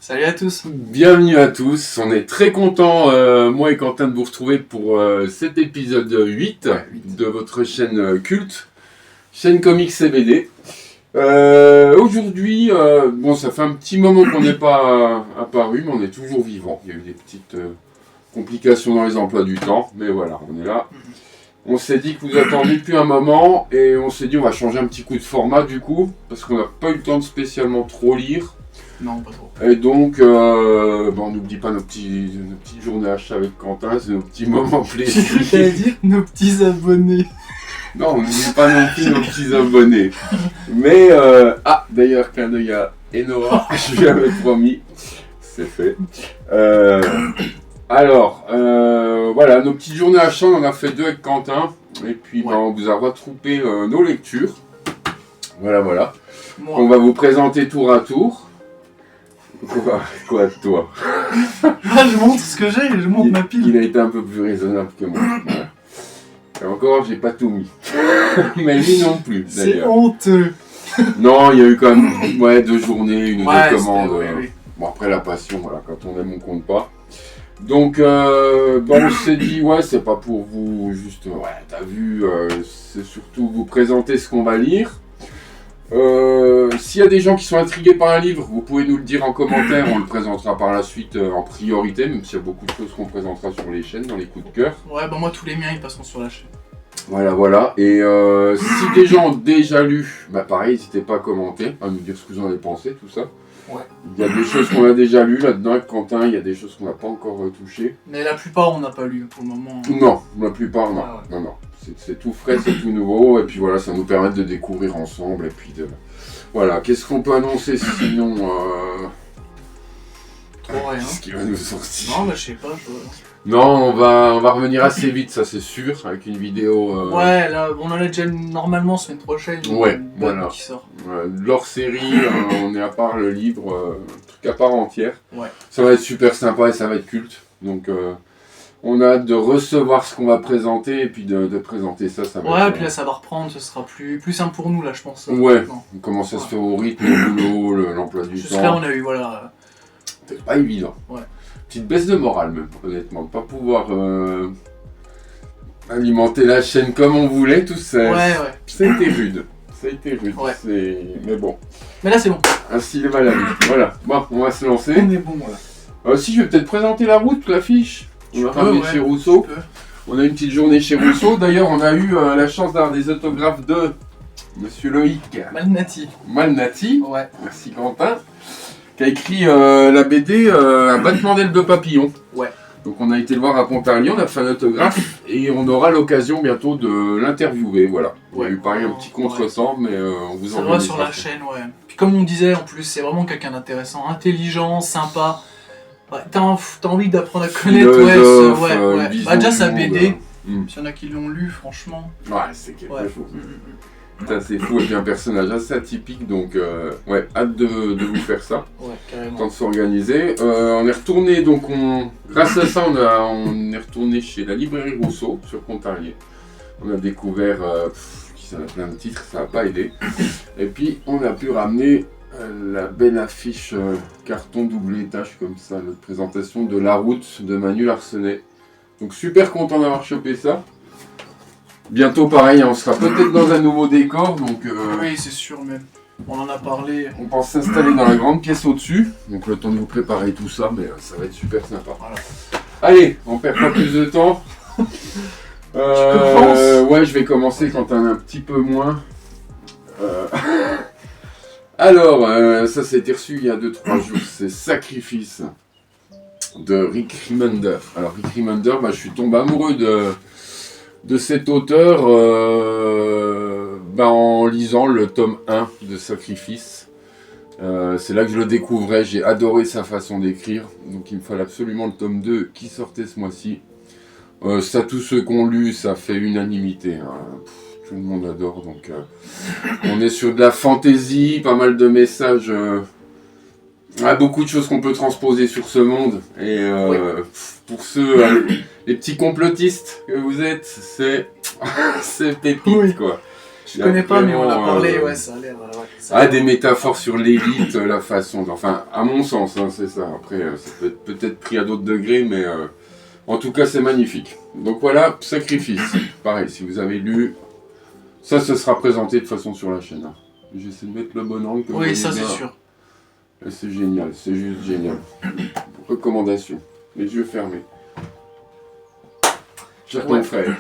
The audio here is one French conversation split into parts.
Salut à tous. Bienvenue à tous, on est très contents, moi et Quentin, de vous retrouver pour cet épisode 8 de votre chaîne culte, chaîne comics CBD. Aujourd'hui, bon, ça fait un petit moment qu'on n'est pas apparu, mais on est toujours vivant. Il y a eu des petites complications dans les emplois du temps, mais voilà, on est là. On s'est dit que vous attendiez depuis un moment, et on s'est dit on va changer un petit coup de format du coup, parce qu'on n'a pas eu le temps de spécialement trop lire. Non, pas trop. Et donc, on n'oublie pas nos petites journées achats avec Quentin, c'est nos petits moments plaisir. J'allais dire nos petits abonnés. Non, on n'oublie pas non plus nos petits abonnés. Mais, d'ailleurs, clin d'œil à Enora, je lui avais promis, c'est fait. Voilà, nos petites journées achats, on en a fait 2 avec Quentin. Et puis, on vous a retroupé nos lectures. Voilà. On va vous présenter tour à tour. Quoi de toi? Je montre ce que j'ai, je montre ma pile. Il a été un peu plus raisonnable que moi. Voilà. Et encore, j'ai pas tout mis. Mais lui non plus, d'ailleurs. C'est honteux. Non, il y a eu quand même 2 journées, une ou deux commandes. Oui. Bon, après la passion, voilà, quand on aime, on compte pas. Donc, on s'est dit, c'est pas pour vous, juste, t'as vu, c'est surtout vous présenter ce qu'on va lire. S'il y a des gens qui sont intrigués par un livre, vous pouvez nous le dire en commentaire, on le présentera par la suite en priorité, même s'il y a beaucoup de choses qu'on présentera sur les chaînes, dans les coups de cœur. Ouais, moi tous les miens ils passeront sur la chaîne. Voilà. Et si des gens ont déjà lu, pareil, n'hésitez pas à commenter, à nous dire ce que vous en avez pensé, tout ça. Ouais. Il y a des choses qu'on a déjà lues là-dedans avec Quentin, il y a des choses qu'on n'a pas encore touchées. Mais la plupart on n'a pas lu pour le moment. Non, la plupart non. Ouais. Non. C'est tout frais, c'est tout nouveau, et puis voilà, ça nous permet de découvrir ensemble, et puis de... Voilà, qu'est-ce qu'on peut annoncer sinon Trop rien. Ce qui va nous sortir. Non, je sais pas. Non, on va revenir assez vite, ça c'est sûr, avec une vidéo... Ouais, là, on en a déjà normalement semaine prochaine. Voilà. Qui sort. Leur série, on est à part le livre, truc à part entière. Ouais. Ça va être super sympa et ça va être culte, donc... on a hâte de recevoir ce qu'on va présenter et puis de présenter ça va être... être... puis là ça va reprendre, ce sera plus simple pour nous là je pense. On commence à se faire au rythme, au boulot, l'emploi du temps. Jusque-là on a eu, C'est pas évident. Ouais. Petite baisse de morale même, honnêtement, de pas pouvoir alimenter la chaîne comme on voulait, tout ça. Ça a été rude. Ouais. Mais bon. Mais là c'est bon. Ainsi va la vie. Voilà, bon, on va se lancer. On est bon là. Si je vais peut-être présenter la route, l'affiche. On va ramener chez Rousseau. On a une petite journée chez Rousseau. D'ailleurs, on a eu la chance d'avoir des autographes de Monsieur Loïc Malnati. Ouais. Merci Quentin. Qui a écrit la BD Un battement d'aile de papillon. Ouais. Donc on a été le voir à Pontarlier, on a fait un autographe et on aura l'occasion bientôt de l'interviewer. Voilà. Il y a eu pareil un petit contresens, mais on vous en ça va sur la chaîne, Puis comme on disait, en plus, c'est vraiment quelqu'un d'intéressant, intelligent, sympa. Ouais, t'as envie d'apprendre à connaître, déjà sa BD, s'il y en a qui l'ont lu, franchement. Ouais, c'est quelque chose. Putain, c'est fou, et puis un personnage assez atypique, donc hâte de vous faire ça. Ouais, carrément. Temps de s'organiser. On est retourné, donc grâce à ça, on est retourné chez la librairie Rousseau, sur Pontarlier. On a découvert, ça a plein de titres, ça n'a pas aidé. Et puis, on a pu ramener la belle affiche carton double étage comme ça, la présentation de La Route de Manu Larsenet. Donc super content d'avoir chopé ça. Bientôt pareil, on sera peut-être dans un nouveau décor, donc... Oui, c'est sûr même. On en a parlé. On pense s'installer dans la grande pièce au-dessus, donc le temps de vous préparer tout ça, mais ça va être super sympa. Voilà. Allez, on perd pas plus de temps. Je vais commencer quand t'en as un petit peu moins. Alors, ça été reçu il y a 2-3 jours, c'est Sacrifice de Rick Remender. Alors Rick Remender, je suis tombé amoureux de cet auteur en lisant le tome 1 de Sacrifice. C'est là que je le découvrais, j'ai adoré sa façon d'écrire, donc il me fallait absolument le tome 2 qui sortait ce mois-ci. Ça, tous ceux qui ont lu, ça fait unanimité. Tout le monde adore, donc on est sur de la fantaisie, pas mal de messages, beaucoup de choses qu'on peut transposer sur ce monde, et pour ceux, les petits complotistes que vous êtes, c'est pépite, quoi. Je connais pas, mais on a parlé, ouais, ça a l'air... des métaphores sur l'élite, la façon... Enfin, à mon sens, hein, c'est ça. Après, ça peut être peut-être pris à d'autres degrés, mais... en tout cas, c'est magnifique. Donc voilà, Sacrifice. Pareil, si vous avez lu... Ça sera présenté de façon sur la chaîne. Hein. J'essaie de mettre le bon angle. Oui, ça c'est sûr. C'est génial, c'est juste génial. Recommandation. Les yeux fermés. Cher mon frère.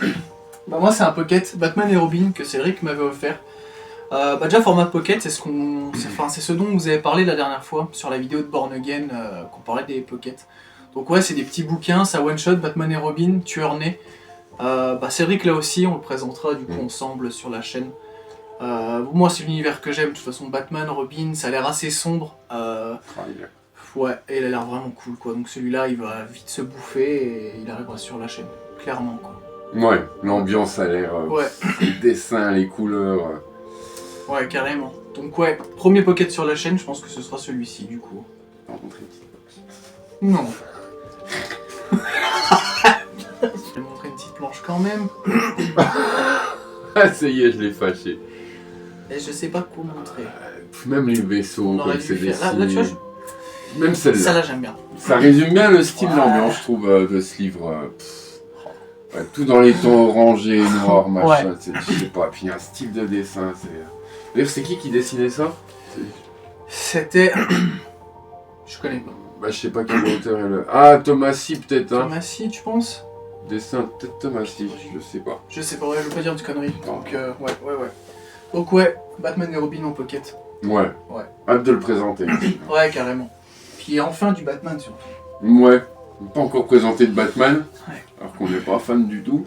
Bah moi c'est un pocket Batman et Robin que Cédric m'avait offert. Déjà format pocket, c'est ce dont vous avez parlé la dernière fois sur la vidéo de Born Again qu'on parlait des pockets. Donc ouais, c'est des petits bouquins, ça one shot, Batman et Robin, tueur né. Cédric là aussi, on le présentera du coup ensemble sur la chaîne. Moi c'est l'univers que j'aime, de toute façon Batman, Robin, ça a l'air assez sombre. Ouais, et il a l'air vraiment cool quoi, donc celui-là il va vite se bouffer et il arrivera sur la chaîne, clairement quoi. Ouais, l'ambiance a l'air, les dessins, les couleurs. Ouais, carrément. Donc ouais, premier pocket sur la chaîne, je pense que ce sera celui-ci du coup. On va montrer une petite box. Non. Je vais montrer une petite planche quand même. Ah ça y est, je l'ai fâché. Et je sais pas quoi montrer. Même les vaisseaux, comme c'est dessiné. Là, tu vois, même celle-là. Celle-là j'aime bien. Ça résume bien le style, l'ambiance, je trouve, de ce livre. Ouais, tout dans les tons orangés, noirs, machin, je sais pas. Puis un style de dessin, c'est... D'ailleurs, c'est qui dessinait ça? C'était... Je connais pas. Je sais pas quel auteur est le... Ah, Thomasy peut-être, hein. Thomasy, tu penses? Dessin, peut-être Thomasy, je sais pas. Je sais pas, ouais, je veux pas dire du connerie. Donc, ouais. Donc ouais, Batman et Robin en pocket. Ouais. Hâte de le présenter. Ouais, carrément. Puis enfin du Batman surtout. Ouais. Pas encore présenté de Batman. Ouais. Alors qu'on n'est pas fan du tout.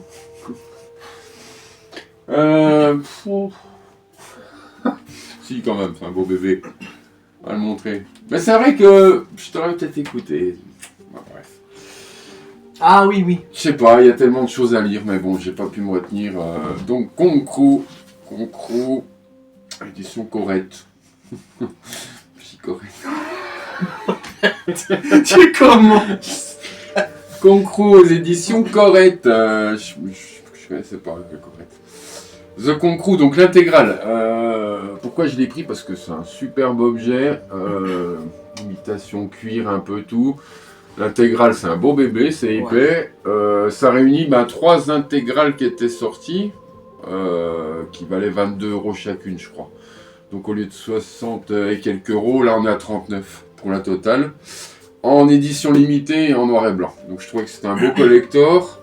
Si, quand même, c'est un beau bébé. On va le montrer. Mais c'est vrai que je t'aurais peut-être écouté. Bref. Ah oui. Je sais pas, il y a tellement de choses à lire, mais bon, j'ai pas pu me retenir. Donc, Concrou, édition Corrette. Puis Corrette. Tu commences. Concrou aux éditions Corrette. Je connaissais pas le Corrette. The Concrou, donc l'intégrale. Pourquoi je l'ai pris? Parce que c'est un superbe objet. Imitation cuir, un peu tout. L'intégrale, c'est un beau bébé, c'est épais. Ça réunit 3 intégrales qui étaient sorties, qui valaient 22 € chacune, je crois. Donc au lieu de 60 et quelques euros, là on est à 39 pour la totale. En édition limitée et en noir et blanc. Donc je trouvais que c'était un beau collector.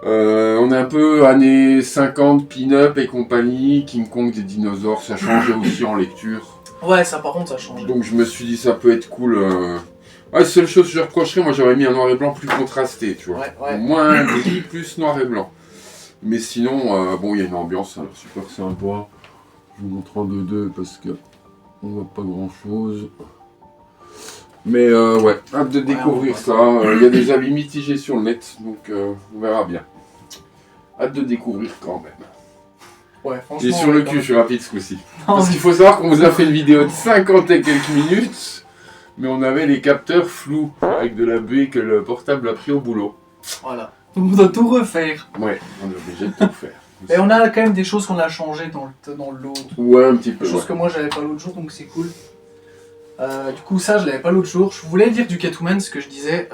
On est un peu années 50, pin-up et compagnie, King Kong des dinosaures, ça changeait aussi en lecture. Ouais, ça par contre ça change. Donc je me suis dit ça peut être cool. La seule chose que je reprocherais, moi j'aurais mis un noir et blanc plus contrasté, tu vois. Ouais. Moins gris, plus noir et blanc. Mais sinon, bon, il y a une ambiance, alors super sympa. Je vous montre en 2-2 parce que on voit pas grand chose. Mais ouais, hâte de découvrir ça. Il y a des avis mitigés sur le net, donc on verra bien. Hâte de découvrir quand même. Ouais, franchement. J'ai sur le cul, je suis rapide ce coup-ci. Parce qu'il faut savoir qu'on vous a fait une vidéo de 50 et quelques minutes, mais on avait les capteurs flous avec de la buée que le portable a pris au boulot. Voilà. Donc on doit tout refaire. Ouais, on est obligé de tout faire. Et on a quand même des choses qu'on a changées dans l'autre. Ouais, un petit peu. Des choses que moi j'avais pas l'autre jour, donc c'est cool. Du coup ça je l'avais pas l'autre jour. Je voulais dire du Catwoman, ce que je disais,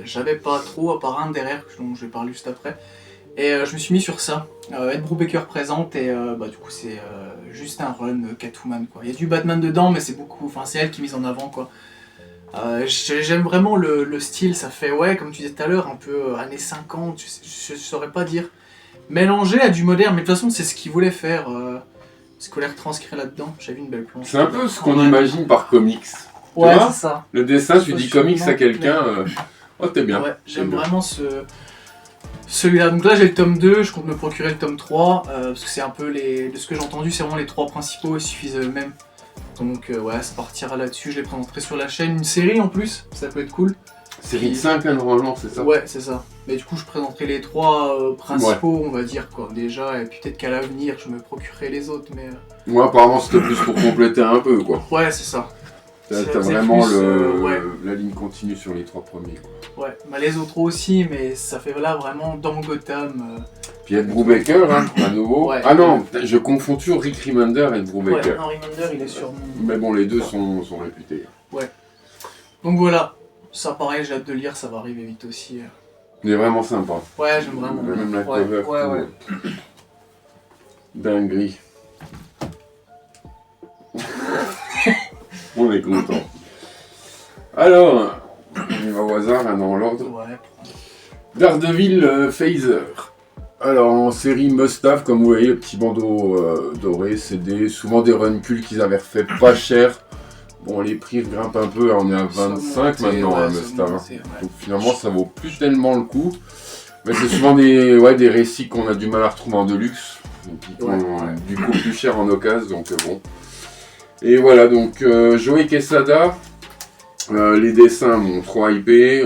j'avais pas trop à part un derrière, dont je vais parler juste après. Et je me suis mis sur ça. Ed Brubaker présente et du coup c'est juste un run Catwoman quoi. Il y a du Batman dedans mais c'est beaucoup, enfin c'est elle qui est mise en avant quoi. J'aime vraiment le style, ça fait comme tu disais tout à l'heure, un peu années 50, je saurais pas dire. Mélangé à du moderne, mais de toute façon c'est ce qu'il voulait faire. Ce qu'il voulait retranscrire là-dedans, j'avais une belle planche. C'est un peu ce qu'on imagine par comics. Ouais, c'est ça. Le dessin, tu dis comics à quelqu'un, oh t'es bien. Ouais, j'aime vraiment celui-là. Donc là j'ai le tome 2, je compte me procurer le tome 3, parce que c'est un peu de ce que j'ai entendu, c'est vraiment les 3 principaux, ils suffisent eux-mêmes. Donc ça partira là-dessus, je les présenterai sur la chaîne. Une série en plus, ça peut être cool. Série de 5 normalement, c'est ça? Ouais, c'est ça. Mais du coup, je présenterai les 3 principaux, on va dire, quoi, déjà, et puis peut-être qu'à l'avenir, je me procurerai les autres, mais... Moi, apparemment, c'était plus pour compléter un peu, quoi. Ouais, c'est ça. T'as vraiment la ligne continue sur les 3 premiers. Quoi. Ouais, bah les autres aussi, mais ça fait là vraiment dans Gotham. Puis Ed Brubaker, hein, à nouveau. Ouais, ah non, je confonds toujours Rick Remender et Ed Brubaker. Ouais, non, Remender, il est sur mon... Mais bon, les deux sont réputés. Ouais. Donc voilà, ça pareil, j'ai hâte de lire, ça va arriver vite aussi. Il est vraiment sympa. Ouais, j'aime vraiment. Même la cover. Ouais. Dinguerie. On est content. Alors, on va au hasard, là, dans l'ordre. Ouais. Daredevil Phaser. Alors, en série must-have, comme vous voyez, le petit bandeau doré, CD, souvent des run cultes qu'ils avaient refait pas cher. Bon, les prix grimpent un peu, on est à 25 maintenant, ouais, must-have. Ouais. Donc finalement, ça vaut plus tellement le coup. Mais c'est souvent des récits qu'on a du mal à retrouver en deluxe. Du coup, plus cher en occasion, donc bon. Et voilà, donc Joey Quesada, les dessins m'ont trop hypé.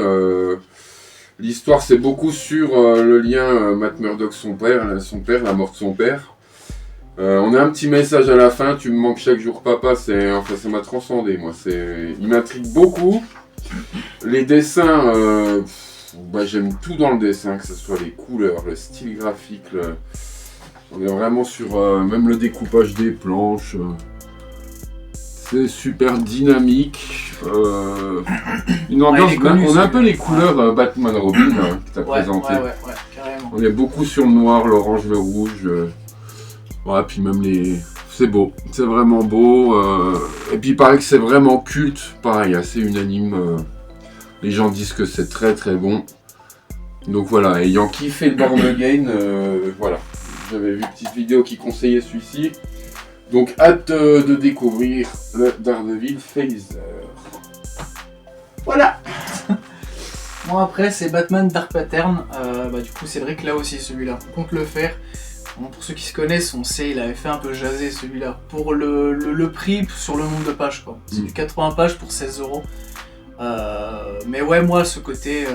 L'histoire, c'est beaucoup sur le lien Matt Murdock, son père, la mort de son père. On a un petit message à la fin, tu me manques chaque jour papa, ça m'a transcendé, moi. Il m'intrigue beaucoup. Les dessins, j'aime tout dans le dessin, que ce soit les couleurs, le style graphique. On est vraiment sur même le découpage des planches. C'est super dynamique. Une ambiance. On a un peu les couleurs Batman Robin que tu as présenté. Ouais, carrément. On est beaucoup sur le noir, l'orange, le rouge. Puis même les. C'est beau. C'est vraiment beau. Et puis il paraît que c'est vraiment culte. Pareil, assez unanime. Les gens disent que c'est très très bon. Donc voilà, ayant kiffé le Born Again, voilà. J'avais vu une petite vidéo qui conseillait celui-ci. Donc hâte de découvrir le Daredevil Phaser. Voilà. Bon après c'est Batman Dark Pattern. Du coup c'est vrai que là aussi celui-là, on compte le faire. Bon, pour ceux qui se connaissent, on sait il avait fait un peu jaser celui-là. Pour le prix sur le nombre de pages quoi. C'est du 80 pages pour 16 €. Mais ouais, moi, ce côté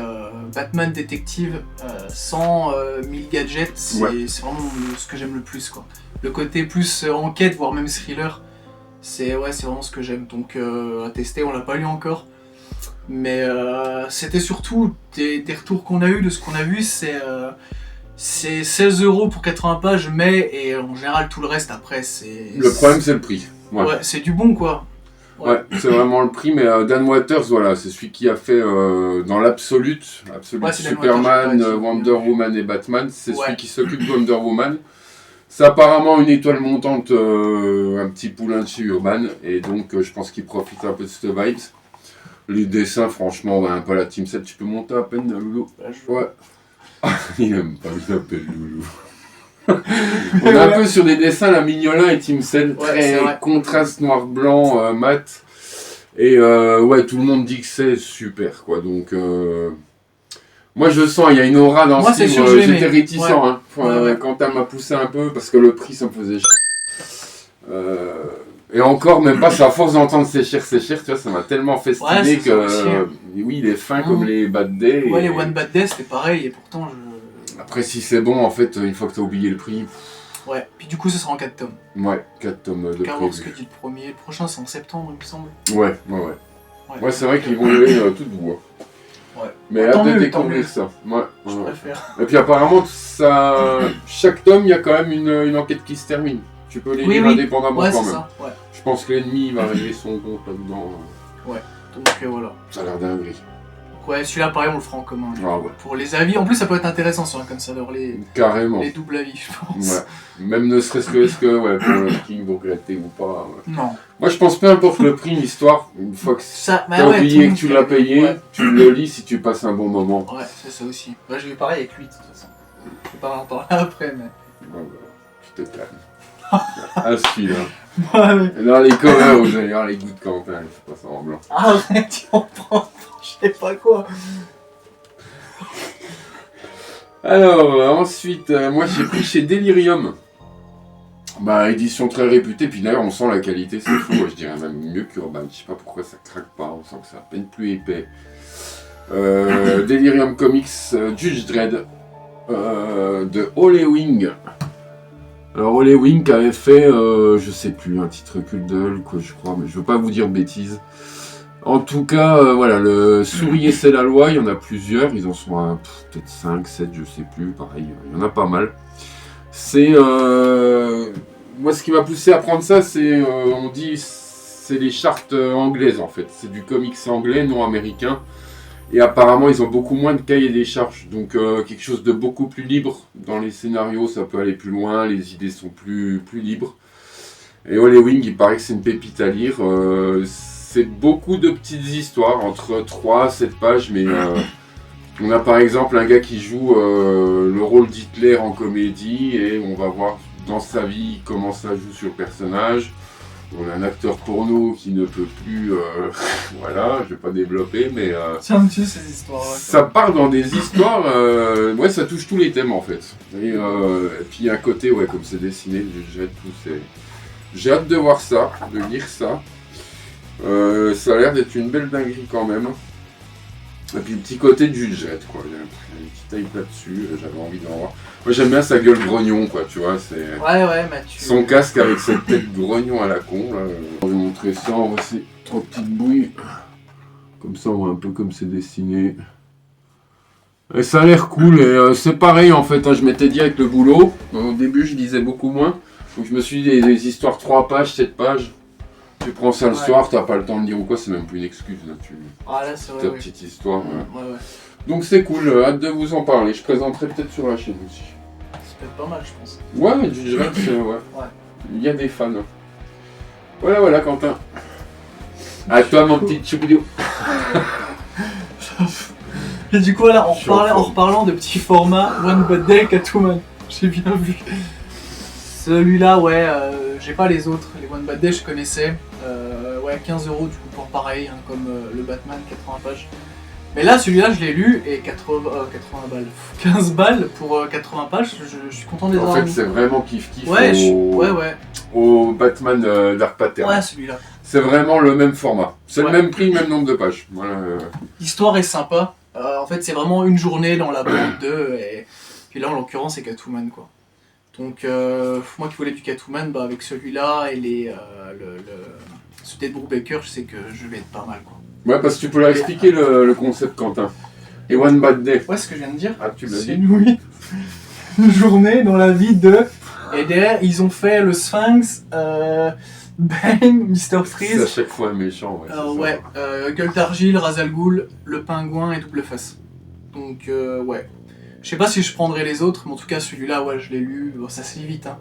Batman détective sans 1000 gadgets, c'est vraiment ce que j'aime le plus, quoi. Le côté plus enquête, voire même thriller, c'est vraiment ce que j'aime. Donc à tester, on l'a pas lu encore. Mais c'était surtout des retours qu'on a eu de ce qu'on a vu, c'est 16 € pour 80 pages, et en général tout le reste après c'est... Le problème c'est le prix. Ouais, c'est du bon quoi. Ouais, c'est vraiment le prix, mais Dan Waters, voilà, c'est celui qui a fait dans l'absolute Superman, Wonder Woman et Batman, c'est celui qui s'occupe de Wonder Woman. C'est apparemment une étoile montante, un petit poulain de chez Urban, et donc je pense qu'il profite un peu de cette vibe. Les dessins, franchement, un peu la Team 7, tu peux monter à peine, Loulou. Ouais. Il aime pas, il s'appelle Loulou. On est un peu sur des dessins, la Mignola et Team 7, très contraste noir-blanc, mat. Et tout le monde dit que c'est super, quoi. Donc, moi je sens, il y a une aura dans ce livre. J'étais réticent, quand elle m'a poussé un peu, parce que le prix, ça me faisait chier. Et encore, même pas, c'est à force d'entendre séchir, tu vois, ça m'a tellement festiné que... oui, il est fin comme les Bad Day. Ouais, les One Bad Day, c'était pareil, et pourtant Après, si c'est bon, en fait, une fois que t'as oublié le prix... Ouais, puis du coup, ce sera en 4 tomes. Ouais, 4 tomes de prévu. Ce que dit le premier. Le prochain, c'est en septembre, il me semble. Ouais, c'est vrai qu'ils vont y aller tout bout. Ouais. Mais hâte de découvrir ça. Ouais, je préfère. Et puis apparemment, chaque tome, il y a quand même une enquête qui se termine. Tu peux les lire indépendamment quand même. Ça. Ouais. Je pense que l'ennemi va régler son compte là-dedans. Ouais, donc voilà. Ça a l'air dinguerie. Ouais, celui-là, pareil, on le fera en commun. Ouais. Pour les avis, en plus, ça peut être intéressant sur un comme ça, carrément. Les doubles avis, je pense. Ouais. Même ne serait-ce que pour le prix, vous regrettez ou pas. Ouais. Non. Moi, je pense peu importe le prix, l'histoire, une fois que t'as oublié que tu l'as payé, tu le lis si tu passes un bon moment. Ouais, c'est ça aussi. Moi, je vais pareil avec lui, de toute façon. Je vais pas en parler après, mais... Ouais, tu te calmes. Ah, celui-là. Et dans les covers, vous allez voir les goûts de Quentin, je passe en blanc. Ah ouais, tu en prends, je sais pas quoi. Alors, ensuite, moi j'ai pris chez Delirium. Édition très réputée, puis d'ailleurs on sent la qualité, c'est fou, je dirais même mieux qu'Urban, je sais pas pourquoi ça craque pas, on sent que c'est à peine plus épais. Delirium Comics, Judge Dredd, de Ole Wing. Alors Ole Wink avait fait, je sais plus, un titre culte de Hulk, je crois, mais je veux pas vous dire de bêtises. En tout cas, voilà, le Souris et c'est la loi, il y en a plusieurs, ils en sont à peut-être 5, 7, je sais plus, pareil, il y en a pas mal. C'est... moi, ce qui m'a poussé à prendre ça, c'est, on dit, c'est les chartes anglaises, en fait. C'est du comics anglais, non américain. Et apparemment, ils ont beaucoup moins de cahiers des charges. Donc, quelque chose de beaucoup plus libre. Dans les scénarios, ça peut aller plus loin, les idées sont plus libres. Et Ole Wing, il paraît que c'est une pépite à lire. C'est beaucoup de petites histoires, entre 3 à 7 pages, mais... on a par exemple un gars qui joue le rôle d'Hitler en comédie et on va voir dans sa vie comment ça joue sur le personnage. On a un acteur porno qui ne peut plus, voilà, je vais pas développer, mais c'est un petit ces histoires. Ça part dans des histoires, ouais, ça touche tous les thèmes en fait. Et puis un côté, ouais, comme c'est dessiné, j'ai hâte de voir ça, de lire ça. Ça a l'air d'être une belle dinguerie quand même. Et puis le petit côté de Jules Jett, quoi. Il y a une petite hype là-dessus, j'avais envie d'en voir. Moi j'aime bien sa gueule grognon, quoi, tu vois. C'est... Ouais, Mathieu. Son casque avec cette tête grognon à la con, là. Je vais vous montrer ça, on voit ces 3 petites bouilles. Comme ça, on voit un peu comme c'est dessiné. Et ça a l'air cool, et c'est pareil en fait, hein, je m'étais dit avec le boulot. Au début, je lisais beaucoup moins. Donc je me suis dit des histoires 3 pages, 7 pages. Tu prends ça le soir, t'as pas le temps de lire ou quoi, c'est même plus une excuse. Là, là, c'est vrai, ta petite histoire. Ouais. Donc c'est cool, hâte de vous en parler. Je présenterai peut-être sur la chaîne aussi. Ça peut être pas mal, je pense. Ouais, du Jett, ouais. Il y a des fans. Voilà, Quentin. À toi, mon petit chouboudou. Et du coup, là, en reparlant de petits formats, One Bad Day, Catwoman. J'ai bien vu. Celui-là, ouais, j'ai pas les autres. Les One Bad Day, je connaissais. Ouais, 15 € du coup pour pareil, hein, comme le Batman, 80 pages. Mais là, celui-là, je l'ai lu et 80 balles. 15 balles pour 80 pages, je suis content des En fait, c'est vraiment kiff-kiff au Batman Dark Pattern. Ouais, celui-là. C'est vraiment le même format. C'est le même prix, le même nombre de pages. Voilà. L'histoire est sympa. En fait, c'est vraiment une journée dans la bande 2. Et puis là, en l'occurrence, c'est Catwoman, quoi. Donc, moi qui voulais du Catwoman, bah, avec celui-là et ce Ted Brubaker, je sais que je vais être pas mal, quoi. Ouais, parce que tu peux leur expliquer le concept, Quentin. Et One Bad Day. Ouais, ce que je viens de dire. Ah, tu l'as dit. C'est une journée dans la vie de... Et derrière, ils ont fait le Sphinx, Bane, Mr. Freeze. C'est à chaque fois un méchant, ouais. Gueule d'Argile, Ra's al Ghul, le Pingouin et Double Face. Donc, ouais. Je sais pas si je prendrai les autres, mais en tout cas, celui-là, ouais, je l'ai lu. Bon, ça se lit vite, hein.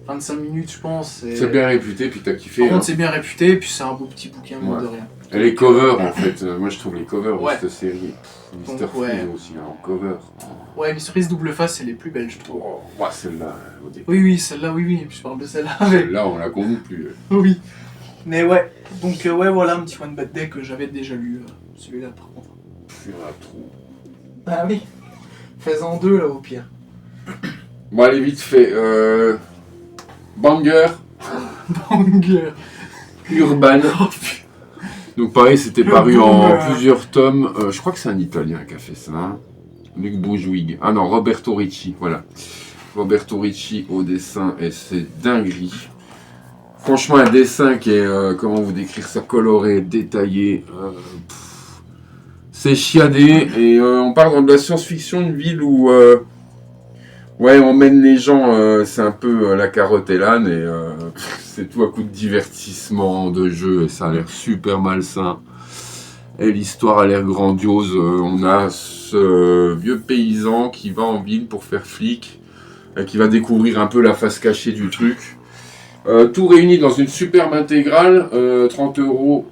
25 minutes, je pense. C'est bien réputé, puis t'as kiffé. Par contre, c'est bien réputé, puis c'est un beau petit bouquin, mine de rien. Et les covers, en fait. Moi, je trouve les covers de cette série. Mr. Freeze aussi, hein, en cover. Ouais, Mr. Freeze Double Face, c'est les plus belles, je trouve. Ouais, celle-là, au début. Oui, celle-là, oui. Je parle de celle-là. Celle-là, on la compte plus. Oui. Mais ouais. Donc, ouais, voilà, un petit One Bad Day que j'avais déjà lu. Celui-là, par contre. Il y en a trop. Bah oui. Fais-en 2, là, au pire. Bon, allez, vite fait. Banger. Urban. Donc pareil, c'était paru en plusieurs tomes. Je crois que c'est un Italien qui a fait ça. Hein. Luc Boujouig. Ah non, Roberto Ricci. Voilà. Roberto Ricci au dessin et c'est dinguerie. Franchement, un dessin qui est, comment vous décrire ça, coloré, détaillé. C'est chiadé et on part dans de la science-fiction, une ville où... ouais, on mène les gens, c'est un peu la carotte et l'âne, et c'est tout à coup de divertissement, de jeu, et ça a l'air super malsain. Et l'histoire a l'air grandiose. On a ce vieux paysan qui va en ville pour faire flic, et qui va découvrir un peu la face cachée du truc. Tout réuni dans une superbe intégrale, 30 €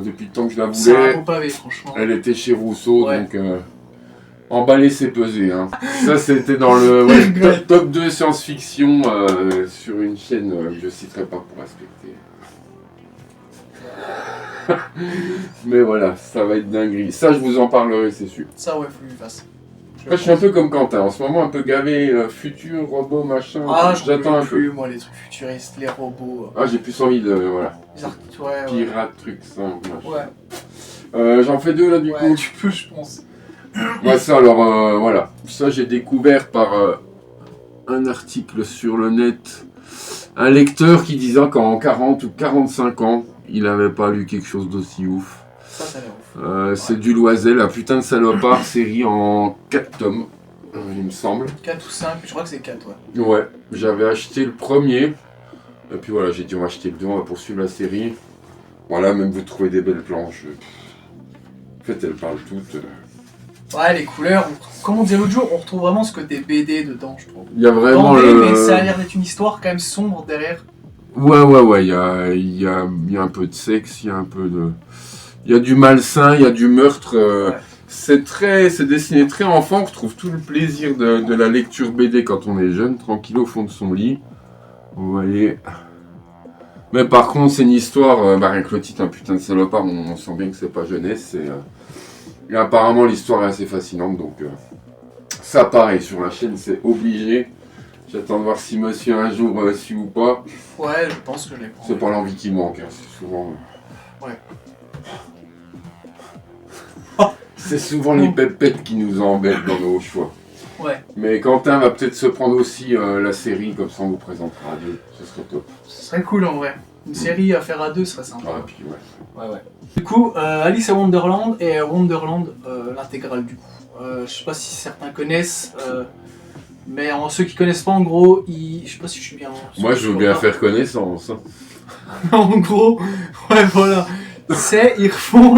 depuis le temps que je la voulais. C'est un beau pavé, franchement. Elle était chez Rousseau, donc... emballer, c'est peser. Hein. Ça, c'était dans le top 2 science-fiction sur une chaîne que je citerai pas pour respecter. Mais voilà, ça va être dinguerie. Ça, je vous en parlerai, c'est sûr. Ça, ouais, faut que je fasse. Moi, je suis un peu comme Quentin. En ce moment, un peu gavé, futur, robot, machin. J'attends un peu. Moi, les trucs futuristes, les robots. Ah, j'ai plus envie de... voilà. Pirates, trucs, simples, machin. Ouais. J'en fais 2 là, du coup. Tu peux, je pense. Ouais, ça, alors, voilà. Ça, j'ai découvert par un article sur le net un lecteur qui disait qu'en 40 ou 45 ans, il n'avait pas lu quelque chose d'aussi ouf. Ça a l'air ouf. C'est du Loisel, la putain de salopard, série en 4 tomes, il me semble. 4 ou 5, je crois que c'est 4, ouais. Ouais, j'avais acheté le premier, et puis voilà, j'ai dit on va acheter le 2, on va poursuivre la série. Voilà, même vous trouvez des belles planches. En fait, elles parlent toutes. Ouais, les couleurs, comme on disait l'autre jour, on retrouve vraiment ce côté BD dedans, je trouve. Il y a vraiment mais ça a l'air d'être une histoire quand même sombre derrière. Ouais, il y a un peu de sexe, il y a un peu de... Il y a du malsain, il y a du meurtre. Ouais. C'est dessiné très enfant, on trouve tout le plaisir de la lecture BD quand on est jeune, tranquille au fond de son lit. Vous voyez. Mais par contre, c'est une histoire, rien que le titre, un putain de salopard, on sent bien que c'est pas jeunesse. Et apparemment, l'histoire est assez fascinante, donc ça pareil, sur la chaîne, c'est obligé. J'attends de voir si monsieur un jour suit ou pas. Ouais, je pense que je l'ai pris. C'est pas l'envie qui manque, hein, c'est souvent... Ouais. C'est souvent les pépettes qui nous embêtent dans nos choix. Ouais. Mais Quentin va peut-être se prendre aussi la série, comme ça on vous présentera à deux, ce serait top. Ce serait cool en vrai. Une série à faire à deux serait sympa. Ah, puis ouais. Ouais. Du coup, Alice à Wonderland et Wonderland, l'intégrale du coup. Je sais pas si certains connaissent, mais ceux qui connaissent pas, en gros, je sais pas si je suis bien. Moi je veux bien faire connaissance. En gros, ouais, voilà. Ils refont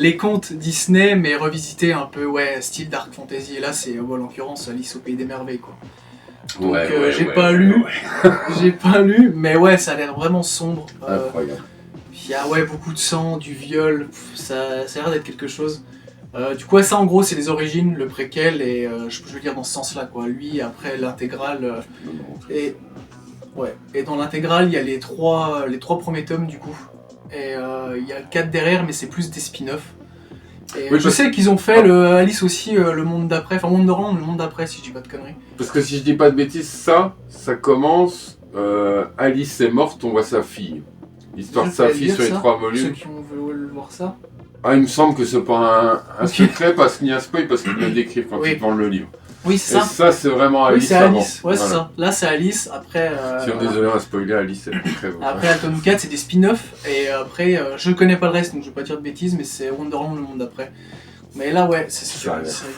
les contes Disney, mais revisités un peu, ouais, style Dark Fantasy. Et là, c'est, en l'occurrence, Alice au Pays des Merveilles, quoi. Donc, j'ai pas lu, mais ouais, ça a l'air vraiment sombre. Incroyable. Il y a beaucoup de sang, du viol, ça a l'air d'être quelque chose. Du coup, ça en gros, c'est les origines, le préquel, et je veux dire dans ce sens-là, quoi. Lui, après l'intégrale, et dans l'intégrale, il y a les trois premiers tomes, du coup. Et il y a le 4 derrière, mais c'est plus des spin-offs. Et je sais qu'ils ont fait le Alice aussi, le monde d'après, enfin Wonderland, le monde d'après, si je dis pas de conneries. Parce que si je dis pas de bêtises, ça commence, Alice est morte, on voit sa fille. L'histoire de sa fille sur les 3 volumes. Ceux qui veulent voir ça. Ah, il me semble que c'est pas un secret, parce qu'il y a un spoil, parce qu'ils le décrivent quand ils vendent le livre. Oui, c'est ça. Et ça, c'est vraiment Alice. Oui, c'est Alice, ouais, c'est ça. Là, c'est Alice, après... Si on est désolé, on va spoiler, Alice, c'est très crève. Après, la tome 4, c'est des spin-offs, et après, je connais pas le reste, donc je vais pas dire de bêtises, mais c'est Wonderland, le monde d'après. Mais là, ouais, c'est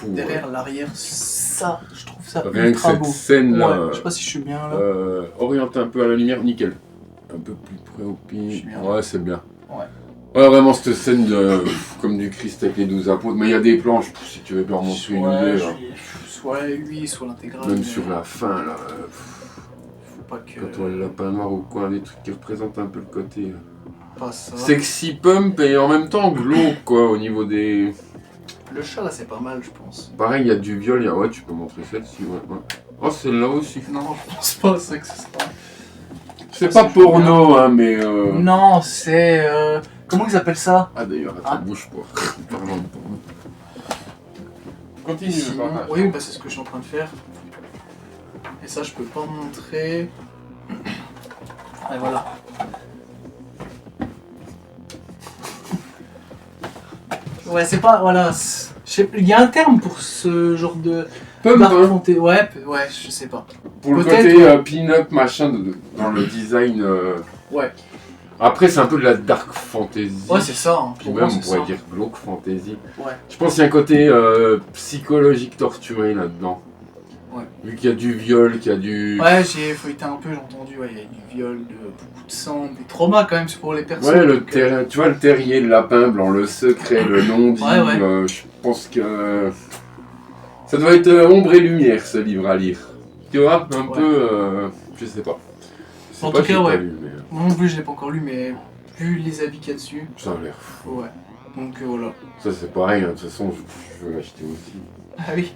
derrière, l'arrière, ça, je trouve ça rien que cette scène-là, ouais, je sais pas si je suis bien, là. Oriente un peu à la lumière, nickel. Un peu plus près au pied. Ouais, c'est bien. Ouais. Ouais, vraiment, cette scène comme du Christ avec les 12 apôtres. Mais il y a des planches, si tu veux bien remonter une idée. Soit lui, soit l'intégrale. Même sur la fin, là. Faut pas que... Quand on voit le lapin noir au coin, des trucs qui représentent un peu le côté... Pas ça. Sexy pump et en même temps glauque, quoi, au niveau des... Le chat, là, c'est pas mal, je pense. Pareil, il y a du viol, ouais, tu peux montrer celle-ci, ouais. Oh, celle-là aussi. Non, je pense pas, c'est que ce sera... C'est pas porno, hein, mais... Non, c'est... Comment ils appellent ça? Ah, d'ailleurs, attends, bouge pas. Parlons de porno. Continue, sinon, oui, c'est ce que je suis en train de faire. Et ça, je peux pas montrer. Et voilà. Ouais, c'est pas... Voilà. Il y a un terme pour ce genre de... Pump, hein. Ouais, je sais pas. Pour le côté pin-up, machin, dans le design... Ouais. Après, c'est un peu de la dark fantasy. Ouais, c'est ça. Hein. Puis même, on pourrait dire glauque fantasy. Ouais. Je pense qu'il y a un côté psychologique torturé là-dedans. Ouais. Vu qu'il y a du viol, qu'il y a du... Ouais, j'ai feuilleté un peu, j'ai entendu, il y a du viol, beaucoup de sang, des traumas quand même pour les personnes. Ouais, tu vois le terrier, le lapin blanc, le secret, le non-dit, ouais. Je pense que... Ça doit être ombre et lumière, ce livre à lire. Tu vois, un peu... je sais pas. En tout cas, ouais. Moi non plus, je l'ai pas encore lu, mais vu les avis qu'il y a dessus... Ça a l'air fou. Ouais. Donc voilà. Ça c'est pareil, hein. De toute façon, je veux l'acheter aussi. Ah oui.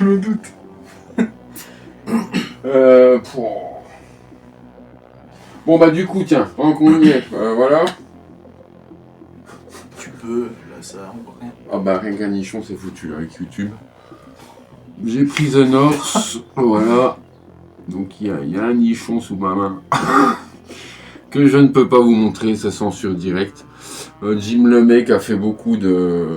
Je me doute. Bon bah du coup, tiens, pendant qu'on y est, voilà. Tu peux, là ça encore rien. Ah bah rien qu'un nichon, c'est foutu là, avec YouTube. J'ai pris The North, voilà. Donc il y a un nichon sous ma main que je ne peux pas vous montrer, ça censure direct. Jim Lemay a fait beaucoup de...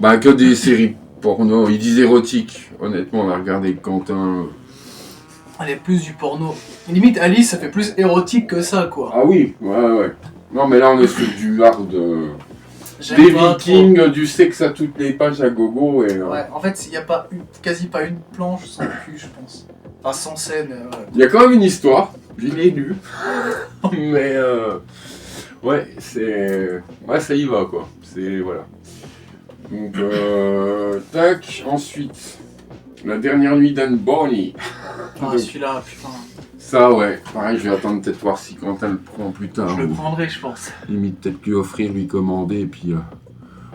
que des séries porno, il disent érotiques. Honnêtement, on a regardé Quentin. Elle est plus du porno. Limite, Alice, ça fait plus érotique que ça, quoi. Ah oui, ouais. Non, mais là, on est sur du hard. Des Vikings, du sexe à toutes les pages à gogo. Et, Ouais, en fait, il n'y a pas quasi pas une planche sans cul, je pense. Enfin, sans scène. Il y a quand même une histoire. Je l'ai lu. Mais ouais, c'est. Ouais, ça y va, quoi. C'est. Voilà. Donc, tac. Ensuite, La dernière nuit d'Anne Bonny. Ah, celui-là, putain. Ça, ouais. Pareil, je vais attendre peut-être voir si Quentin le prend plus tard. Je le prendrai, je pense. Limite, peut-être lui offrir, lui commander, et puis.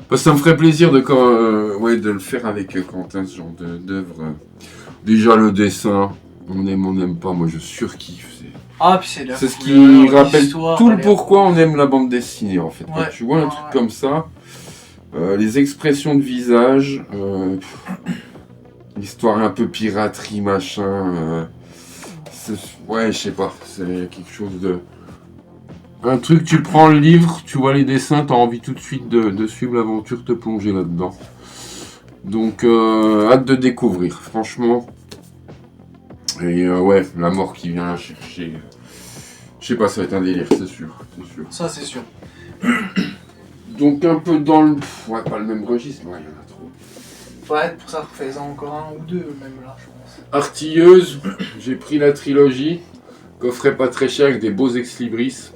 Parce que ça me ferait plaisir de le faire avec Quentin, ce genre d'œuvre. Déjà, le dessin, on aime, on n'aime pas, moi je surkiffe. Ah, puis c'est ce qui rappelle tout le pourquoi on aime la bande dessinée, en fait. Quand tu vois un truc comme ça, les expressions de visage, l'histoire un peu piraterie, machin. Ouais, je sais pas, c'est quelque chose de. Un truc, tu prends le livre, tu vois les dessins, t'as envie tout de suite de suivre l'aventure, te plonger là-dedans. Donc, hâte de découvrir, franchement. Et ouais, la mort qui vient chercher. Je sais pas, ça va être un délire, c'est sûr. Ça, c'est sûr. Donc, un peu dans le. Ouais, pas le même registre, ouais, il y en a trop. Ouais, pour ça, fais-en encore un ou deux, même là, je pense. Artilleuse, j'ai pris la trilogie. Coffret pas très cher avec des beaux ex-libris.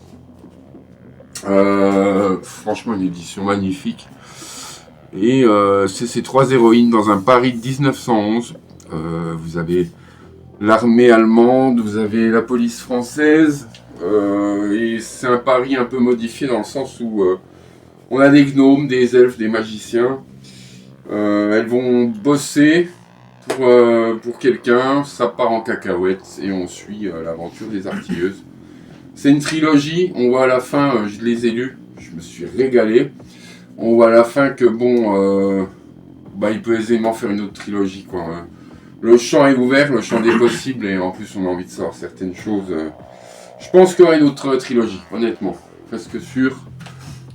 Franchement, une édition magnifique. Et c'est ces trois héroïnes dans un Paris de 1911. Vous avez l'armée allemande, vous avez la police française. Et c'est un Paris un peu modifié dans le sens où on a des gnomes, des elfes, des magiciens. Elles vont bosser pour quelqu'un, ça part en cacahuète et on suit l'aventure des artilleuses. C'est une trilogie, on voit à la fin, je les ai lus, je me suis régalé. On voit à la fin que bon, il peut aisément faire une autre trilogie, quoi. Le champ est ouvert, le champ des possibles, et en plus on a envie de savoir certaines choses. Je pense qu'il y aura une autre trilogie, honnêtement, presque sûr.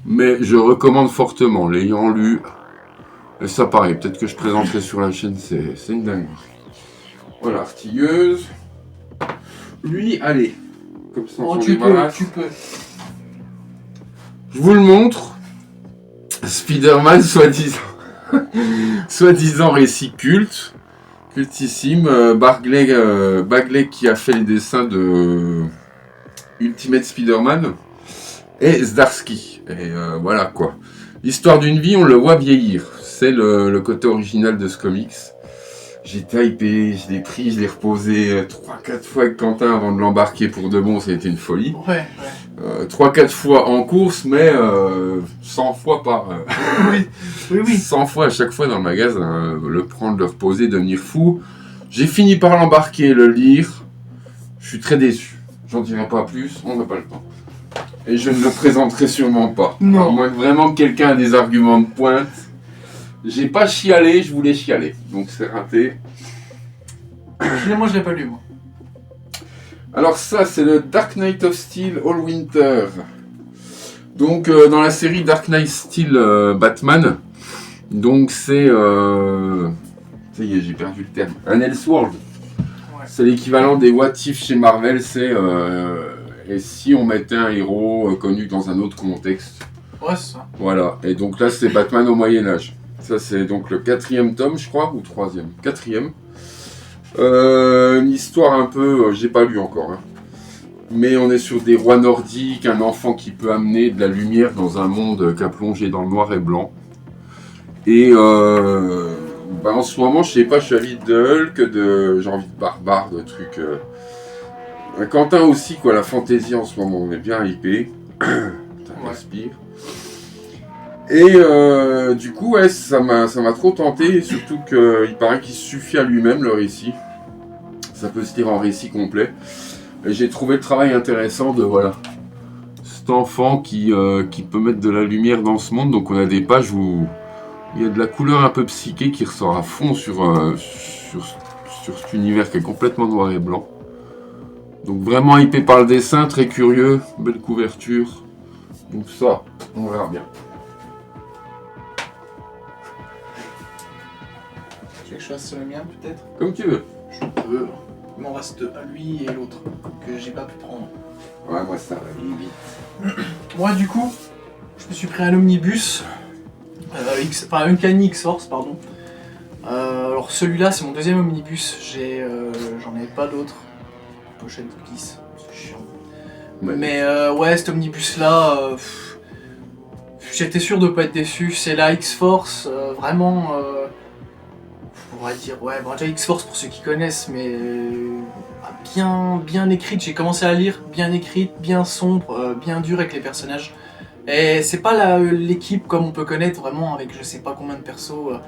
Mais je recommande fortement, l'ayant lu. Et ça pareil, peut-être que je présenterai sur la chaîne, c'est une dinguerie. Voilà, artilleuse. Lui, allez. Comme ça, tu peux. Je vous le montre. Spider-Man, soi-disant récit culte. Cultissime. Bagley qui a fait les dessins de Ultimate Spider-Man. Et Zdarsky. Et voilà quoi. L'histoire d'une vie, on le voit vieillir. C'est le côté original de ce comics. J'ai typé, je l'ai pris, je l'ai reposé 3-4 fois avec Quentin avant de l'embarquer pour de bon, ça a été une folie. Ouais. 3-4 fois en course, mais 100 fois par... Oui. 100 fois à chaque fois dans le magasin, le prendre, le reposer, devenir fou. J'ai fini par l'embarquer, le lire. Je suis très déçu. J'en dirai pas plus, on n'a pas le temps. Et je ne le présenterai sûrement pas. Non. À moins que vraiment quelqu'un a des arguments de pointe. J'ai pas chialé, je voulais chialer. Donc c'est raté. Moi je l'ai pas lu, moi. Alors ça, c'est le Dark Knight of Steel All Winter. Donc dans la série Dark Knight Steel Batman. Donc c'est... ça y est, j'ai perdu le terme. Un Elseworld. Ouais. C'est l'équivalent des What If chez Marvel. C'est... et si on mettait un héros connu dans un autre contexte. Ouais, c'est ça. Voilà. Et donc là, c'est Batman au Moyen-Âge. Ça, c'est donc le 4e tome, je crois, ou 3e. 4e. Une histoire un peu... j'ai pas lu encore. Hein. Mais on est sur des rois nordiques, un enfant qui peut amener de la lumière dans un monde qu'a plongé dans le noir et blanc. Et en ce moment, je sais pas, je suis avide de Hulk, j'ai envie de barbare, de trucs... Quentin aussi, quoi, la fantaisie en ce moment, on est bien hypé. Putain, respire. Et du coup, ouais, ça m'a trop tenté, surtout qu'il paraît qu'il suffit à lui-même le récit. Ça peut se lire en récit complet. Et j'ai trouvé le travail intéressant de, voilà, cet enfant qui peut mettre de la lumière dans ce monde. Donc on a des pages où il y a de la couleur un peu psyché qui ressort à fond sur cet univers qui est complètement noir et blanc. Donc vraiment hypé par le dessin, très curieux, belle couverture. Donc ça, on verra bien. Tu veux que je fasse le mien peut-être ? Comme tu veux. Je peux. Il m'en reste lui et l'autre que j'ai pas pu prendre. Ouais, moi ça va aller vite. Moi du coup, je me suis pris un omnibus, une Kani X-Force, pardon. Alors celui-là c'est mon deuxième omnibus, j'en ai pas d'autres. Pochette glisse, c'est chiant. Ouais. Mais ouais, cet omnibus là, j'étais sûr de pas être déçu. C'est la X-Force, vraiment. On va dire, ouais, bon, déjà X-Force pour ceux qui connaissent, mais bien écrite. J'ai commencé à lire, bien écrite, bien sombre, bien dure avec les personnages. Et c'est pas l'équipe comme on peut connaître vraiment avec je sais pas combien de persos.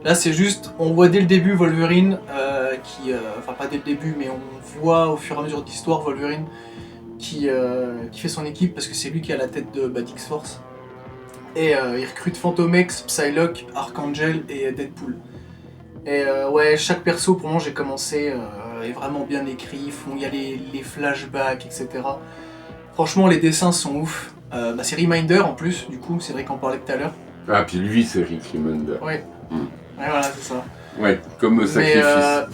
Là c'est juste, on voit dès le début Wolverine, enfin pas dès le début, mais on voit au fur et à mesure de l'histoire Wolverine qui fait son équipe parce que c'est lui qui a la tête de X-Force. Et il recrute Fantomex, Psylocke, Archangel et Deadpool. Et ouais, chaque perso pour moi j'ai commencé est vraiment bien écrit, il y a les flashbacks, etc. Franchement les dessins sont ouf. C'est Reminder en plus, du coup c'est vrai qu'on parlait tout à l'heure. Ah puis lui c'est Rick Reminder. Ouais. Ouais voilà c'est ça. Ouais, comme sacrifice.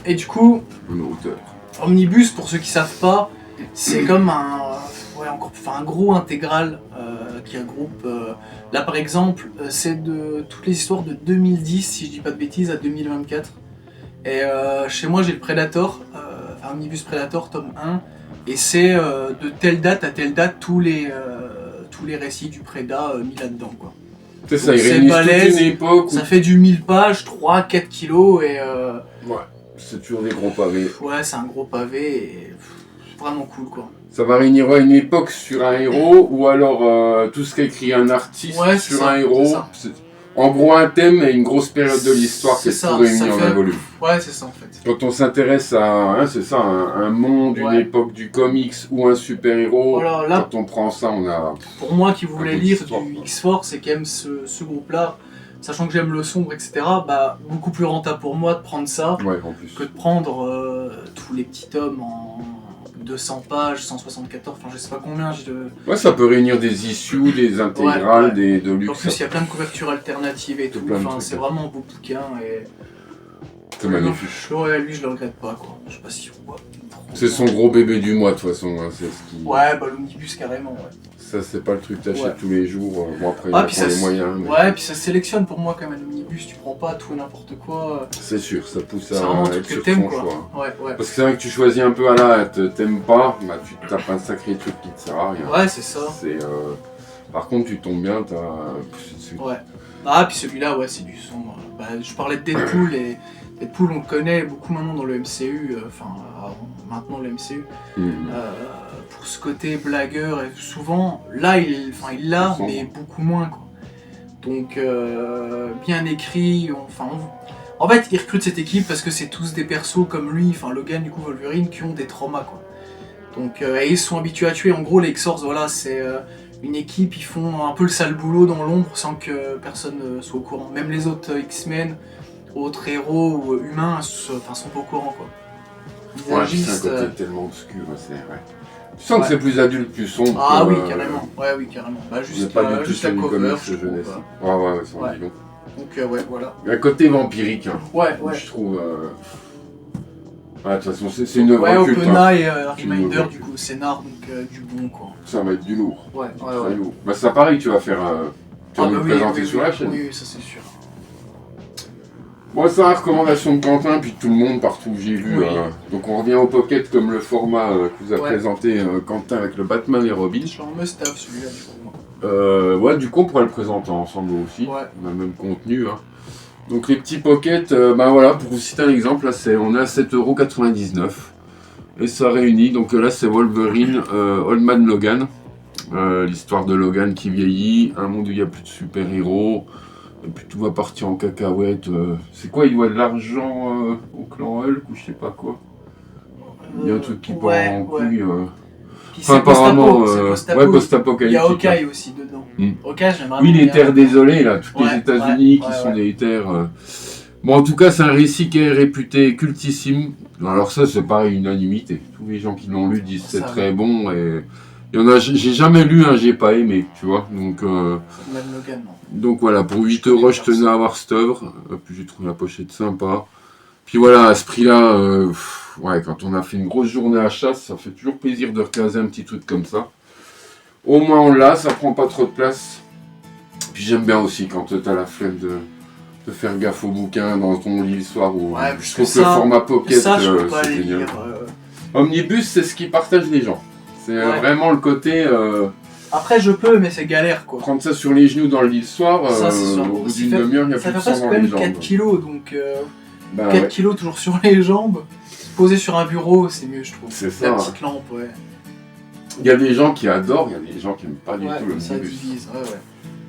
Et du coup, auteur. Omnibus pour ceux qui savent pas, c'est comme un gros intégral qui regroupe. Là par exemple, c'est de toutes les histoires de 2010 si je dis pas de bêtises à 2024. Et chez moi j'ai le Predator, Omnibus Predator tome 1, et c'est de telle date à telle date tous les récits du Preda mis là-dedans quoi. C'est ça, il réunit toute une époque. Ça fait du 1000 pages, 3-4 kilos et. Ouais, c'est toujours des gros pavés. Ouais, c'est un gros pavé et vraiment cool quoi. Ça va réunir une époque sur un héros ou alors tout ce qu'a écrit un artiste sur un héros. En gros, un thème et une grosse période de l'histoire qui est tout réuni en un volume. Ouais, c'est ça en fait. Quand on s'intéresse à un monde, une époque du comics ou un super-héros, voilà, là, quand on prend ça, on a... Pour moi qui voulais lire du X-Force et qui aime ce groupe-là, sachant que j'aime le sombre, etc., bah, beaucoup plus rentable pour moi de prendre ça que de prendre tous les petits tomes en 200 pages, 174, enfin je sais pas combien. Ouais, ça peut réunir des issues, des intégrales, de luxe. En plus, il y a plein de couvertures alternatives et tout. Enfin, c'est vraiment un beau bouquin et. C'est magnifique. Ouais, lui, je le regrette pas, quoi. Je sais pas si on voit. C'est son gros bébé du mois, de toute façon. Hein, c'est ce qui... Ouais, bah l'omnibus, carrément, ouais. Ça, c'est pas le truc que t'achètes tous les jours. Bon, après, il y a les moyens. Mais... Ouais, puis ça sélectionne pour moi, quand même, l'omnibus. Tu prends pas tout et n'importe quoi. C'est sûr, ça pousse à être sur ton choix. Ouais. Parce que c'est vrai que tu choisis un peu à la hâte, t'aimes pas, bah, tu te tapes un sacré truc qui te sert à rien. Ouais, c'est ça. Par contre, tu tombes bien, t'as... Ouais. Ah, puis celui-là, ouais, c'est du sombre. Bah, je parlais de Deadpool et... Deadpool, on le connaît beaucoup maintenant dans le MCU, maintenant le MCU, pour ce côté blagueur, et souvent, là, il l'a, mais beaucoup moins, quoi. Donc, bien écrit, en fait, il recrute cette équipe parce que c'est tous des persos comme lui, Logan, du coup, Wolverine, qui ont des traumas, quoi. Donc, et ils sont habitués à tuer, en gros, les X-Force, voilà, c'est une équipe, ils font un peu le sale boulot dans l'ombre sans que personne soit au courant, même les autres X-Men, autres héros ou humains sont pas au courant quoi. Ouais, c'est un côté tellement obscur, c'est vrai. Tu sens que c'est plus adulte, plus sombre. Ah oui, carrément. Ouais, oui, carrément. Bah juste la cover, je trouve. Ouais, c'est un bidon. Donc ouais, voilà. Il y a un côté vampirique, hein. Ouais. Je trouve. Ouais, de toute façon, c'est une œuvre culte. Ouais, Opena et Reminder, du coup, scénar, donc du bon quoi. Ça va être du lourd. Ouais. Lourd. Bah ça pareil, tu vas faire. Tu vas nous présenter sur la chaîne. Oui, ça c'est sûr. Bon, c'est la recommandation de Quentin, puis tout le monde partout où j'ai vu. Donc on revient au pocket comme le format que vous a présenté Quentin avec le Batman et Robin. Je suis en must-have celui-là du coup. Ouais, du coup on pourrait le présenter ensemble aussi. Ouais. On a le même contenu. Hein. Donc les petits pockets, voilà, pour vous citer un exemple, là on est à 7,99€. Et ça réunit, donc là c'est Wolverine, Old Man Logan. L'histoire de Logan qui vieillit, un monde où il n'y a plus de super-héros. Et puis tout va partir en cacahuète. C'est quoi, il doit de l'argent au clan Hulk ou je sais pas quoi. Il y a un truc qui part en couille. Apparemment, post-apocalyptique. Il y a Hawkeye aussi dedans. Hawkeye, j'aimerais bien. Oui, les terres désolées, là, toutes les États-Unis qui sont des terres. Bon, en tout cas, c'est un récit qui est réputé cultissime. Alors, ça, c'est pareil, unanimité. Tous les gens qui l'ont lu disent c'est très bon. Et il y en a, j'ai jamais lu, j'ai pas aimé, tu vois. Donc voilà, pour 8€, je tenais à avoir cette œuvre. Puis j'ai trouvé la pochette sympa. Puis voilà, à ce prix-là, ouais, quand on a fait une grosse journée à chasse, ça fait toujours plaisir de recaser un petit truc comme ça. Au moins on l'a, ça prend pas trop de place. Puis j'aime bien aussi quand t'as la flemme de faire gaffe au bouquin dans ton lit le soir. Ou je trouve que le format pocket, ça, je peux pas c'est les génial. lire, Omnibus, c'est ce qui partage les gens. C'est vraiment le côté... Après, je peux, mais c'est galère, quoi. Prendre ça sur les genoux dans le lit le soir, ça, c'est sûr. au bout d'une demi-heure, il n'y a plus de sang dans les jambes. 4 kilos, donc 4 kilos toujours sur les jambes. Posé sur un bureau, c'est mieux, je trouve. C'est ça. La petite lampe, ouais. Il y a des gens qui adorent, il y a des gens qui n'aiment pas du tout le ça Omnibus. divise, ouais.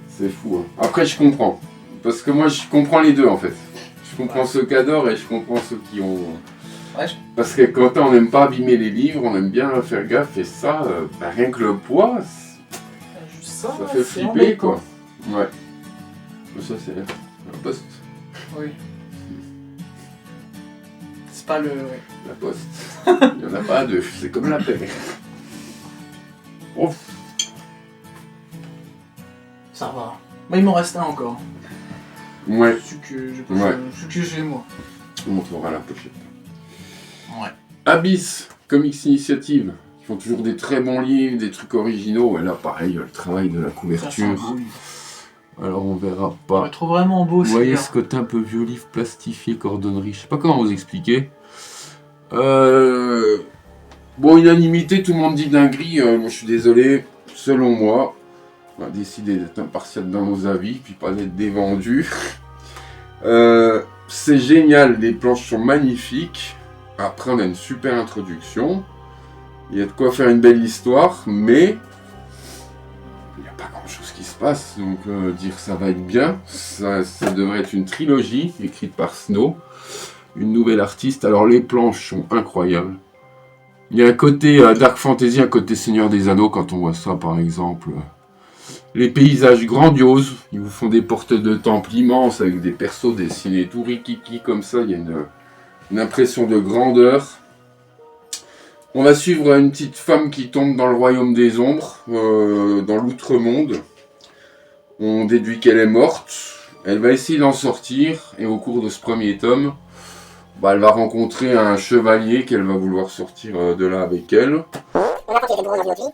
C'est fou. Hein. Après, je comprends. Parce que moi, je comprends les deux, en fait. Je comprends ceux qui adorent et je comprends ceux qui ont... Ouais, Parce que quand on n'aime pas abîmer les livres, on aime bien faire gaffe, et ça, rien que le poids, ça fait flipper, quoi. Ouais. Ça, c'est la poste. Oui. C'est pas le... La poste. Il n'y en a pas deux, c'est comme la paix. Oh. Ça va. Bah, il m'en reste un encore. Ouais. Celui que j'ai chez moi. On montrera la pochette. Ouais. Abyss, Comics Initiative, qui font toujours des très bons livres, des trucs originaux. Et là, pareil, le travail de la couverture. Alors, on verra pas. Je le trouve vraiment beau. Vous voyez ce côté un peu vieux livre plastifié, cordonnerie. Je sais pas comment vous expliquer. Bon, unanimité, tout le monde dit dinguerie. Moi, je suis désolé. Selon moi, on a décidé d'être impartial dans nos avis, puis pas d'être dévendu. C'est génial, les planches sont magnifiques. Après, on a une super introduction. Il y a de quoi faire une belle histoire, mais il n'y a pas grand-chose qui se passe. Donc, dire ça va être bien, ça devrait être une trilogie écrite par Snow, une nouvelle artiste. Alors, les planches sont incroyables. Il y a un côté Dark Fantasy, un côté Seigneur des Anneaux, quand on voit ça, par exemple. Les paysages grandioses, ils vous font des portes de temple immenses avec des persos dessinés tout rikiki comme ça. Il y a une impression de grandeur. On va suivre une petite femme qui tombe dans le royaume des ombres, dans l'outre-monde. On déduit qu'elle est morte. Elle va essayer d'en sortir et au cours de ce premier tome, elle va rencontrer un chevalier qu'elle va vouloir sortir de là avec elle. On apprend qu'il était bourreau dans une autre vie.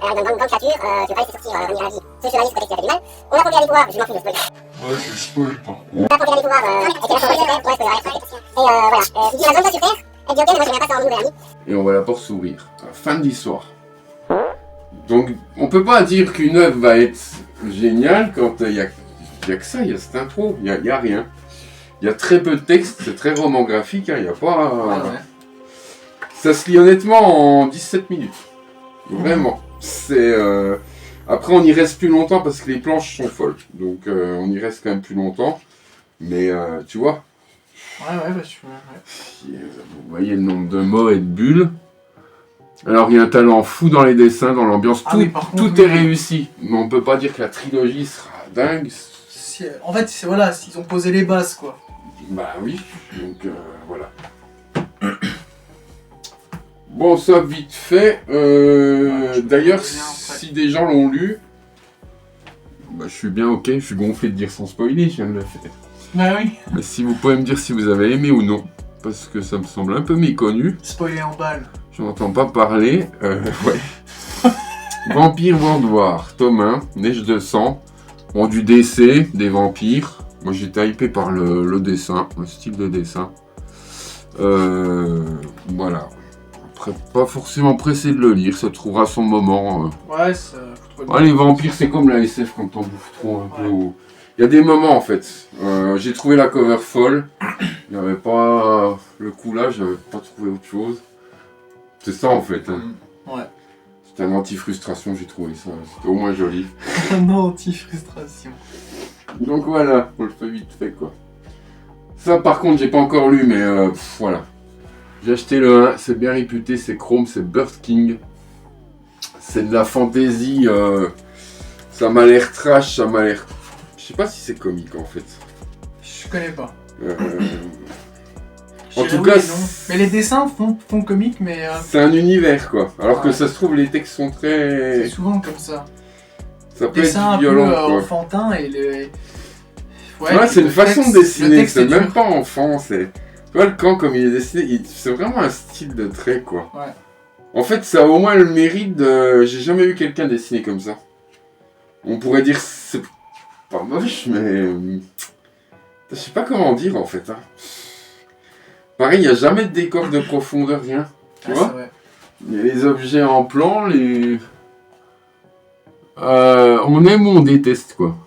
Alors, dans une grande créature, tu vas pas laisser sortir Rhaenyra la vie. Ce chevalier, c'est peut-être qu'il a fait du mal. On apprend qu'il a des pouvoirs, je m'en fous de spoiler. Ouais, je spoil pas. On apprend qu'il a des pouvoirs, et qu'elle a son secret. Ouais, spoiler, arrête. Et voilà. Il dit la zone va sur terre. Elle dit ok, mais moi j'aimerais pas ça en nouvelle amie. Et on voit la porte s'ouvrir. Fin de l'histoire. Donc, on peut pas dire qu'une œuvre va être géniale quand il y a que ça, il y a cette intro, il y a rien. Il y a très peu de texte, c'est très roman graphique, il y a pas... Ça se lit honnêtement en 17 minutes. Vraiment. C'est... Après, on y reste plus longtemps parce que les planches sont folles. Donc, on y reste quand même plus longtemps. Mais, tu vois... Vous voyez le nombre de mots et de bulles. Alors, il y a un talent fou dans les dessins, dans l'ambiance. Tout est réussi. Mais on peut pas dire que la trilogie sera dingue. En fait, ils ont posé les bases, quoi. Bah oui, donc voilà. Bon, ça vite fait. D'ailleurs, si des gens l'ont lu, je suis bien ok, je suis gonflé de dire sans spoiler, je viens de le faire. Bah oui. Mais si vous pouvez me dire si vous avez aimé ou non, parce que ça me semble un peu méconnu. Spoiler en balle. Je n'entends pas parler. Ouais. Vampire World War, tome 1, Neige de sang. Bon, du DC, des vampires. Moi j'étais hypé par le dessin, le style de dessin. Voilà. Après, pas forcément pressé de le lire, ça trouvera son moment. Ouais, ça... les vampires, c'est comme la SF quand on bouffe trop un peu. Il y a des moments en fait. J'ai trouvé la cover folle. Il n'y avait pas le coup là, j'avais pas trouvé autre chose. C'est ça en fait. Hein. Ouais. C'était un anti-frustration, j'ai trouvé ça. C'était au moins joli. Un anti-frustration. Donc voilà, on le fait vite fait quoi. Ça par contre j'ai pas encore lu mais voilà. J'ai acheté le 1, c'est bien réputé, c'est Chrome, c'est Bird King. C'est de la fantasy, ça m'a l'air trash, ça m'a l'air... Je sais pas si c'est comique en fait. Je connais pas. En tout cas... Mais les dessins font comique mais... C'est un univers quoi. Alors que ça se trouve les textes sont très... C'est souvent comme ça. Ça peut être violent un peu quoi. enfantin et le... Ouais, c'est une façon de dessiner, c'est même pas enfant, Tu vois, le camp, comme il est dessiné, c'est vraiment un style de trait, quoi. Ouais. En fait, ça a au moins le mérite de... J'ai jamais vu quelqu'un dessiner comme ça. On pourrait dire c'est pas moche, mais... Je sais pas comment dire, en fait. Hein. Pareil, il n'y a jamais de décor de profondeur, rien. Tu vois, il y a les objets en plan, les... on aime ou on déteste, quoi.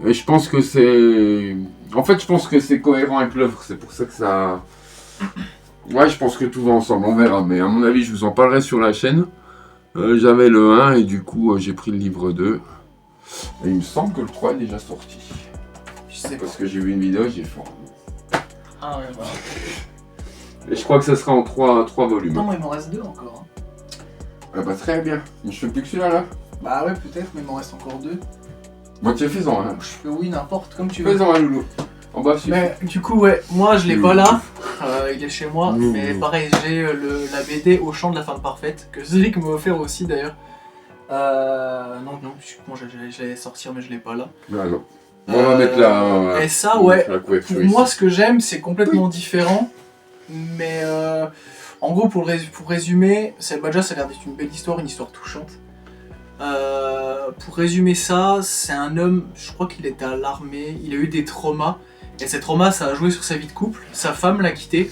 Et je pense que c'est... En fait, je pense que c'est cohérent avec l'œuvre. C'est pour ça que ça... Ouais, je pense que tout va ensemble, on verra. Mais à mon avis, je vous en parlerai sur la chaîne. J'avais le 1 et du coup, j'ai pris le livre 2. Et il me semble que le 3 est déjà sorti. Je sais Parce que j'ai vu une vidéo, j'ai fait... Ah ouais, bah. Et je crois que ça sera en 3 volumes. Non, moi, il m'en reste 2 encore. Hein. Ah bah très bien. Je fais plus que celui-là, là. Bah ouais, peut-être, mais il m'en reste encore 2. Moi, tu fais-en un. Je fais oui, n'importe, comme tu veux. Fais-en un, loulou. En bas, Mais du coup, ouais, moi je l'ai pas là, il est chez moi, mais pareil, j'ai la BD Au champ de la femme parfaite, que Zélic m'a offert aussi d'ailleurs. Non, bon, je l'allais sortir, mais je l'ai pas là. Ah non. On va mettre la. Et ça, ouais, pour moi, ce que j'aime, c'est complètement différent, mais en gros, pour résumer, déjà, ça a l'air d'être une belle histoire, une histoire touchante. Pour résumer ça, c'est un homme, je crois qu'il était à l'armée, il a eu des traumas, et ces traumas, ça a joué sur sa vie de couple. Sa femme l'a quitté,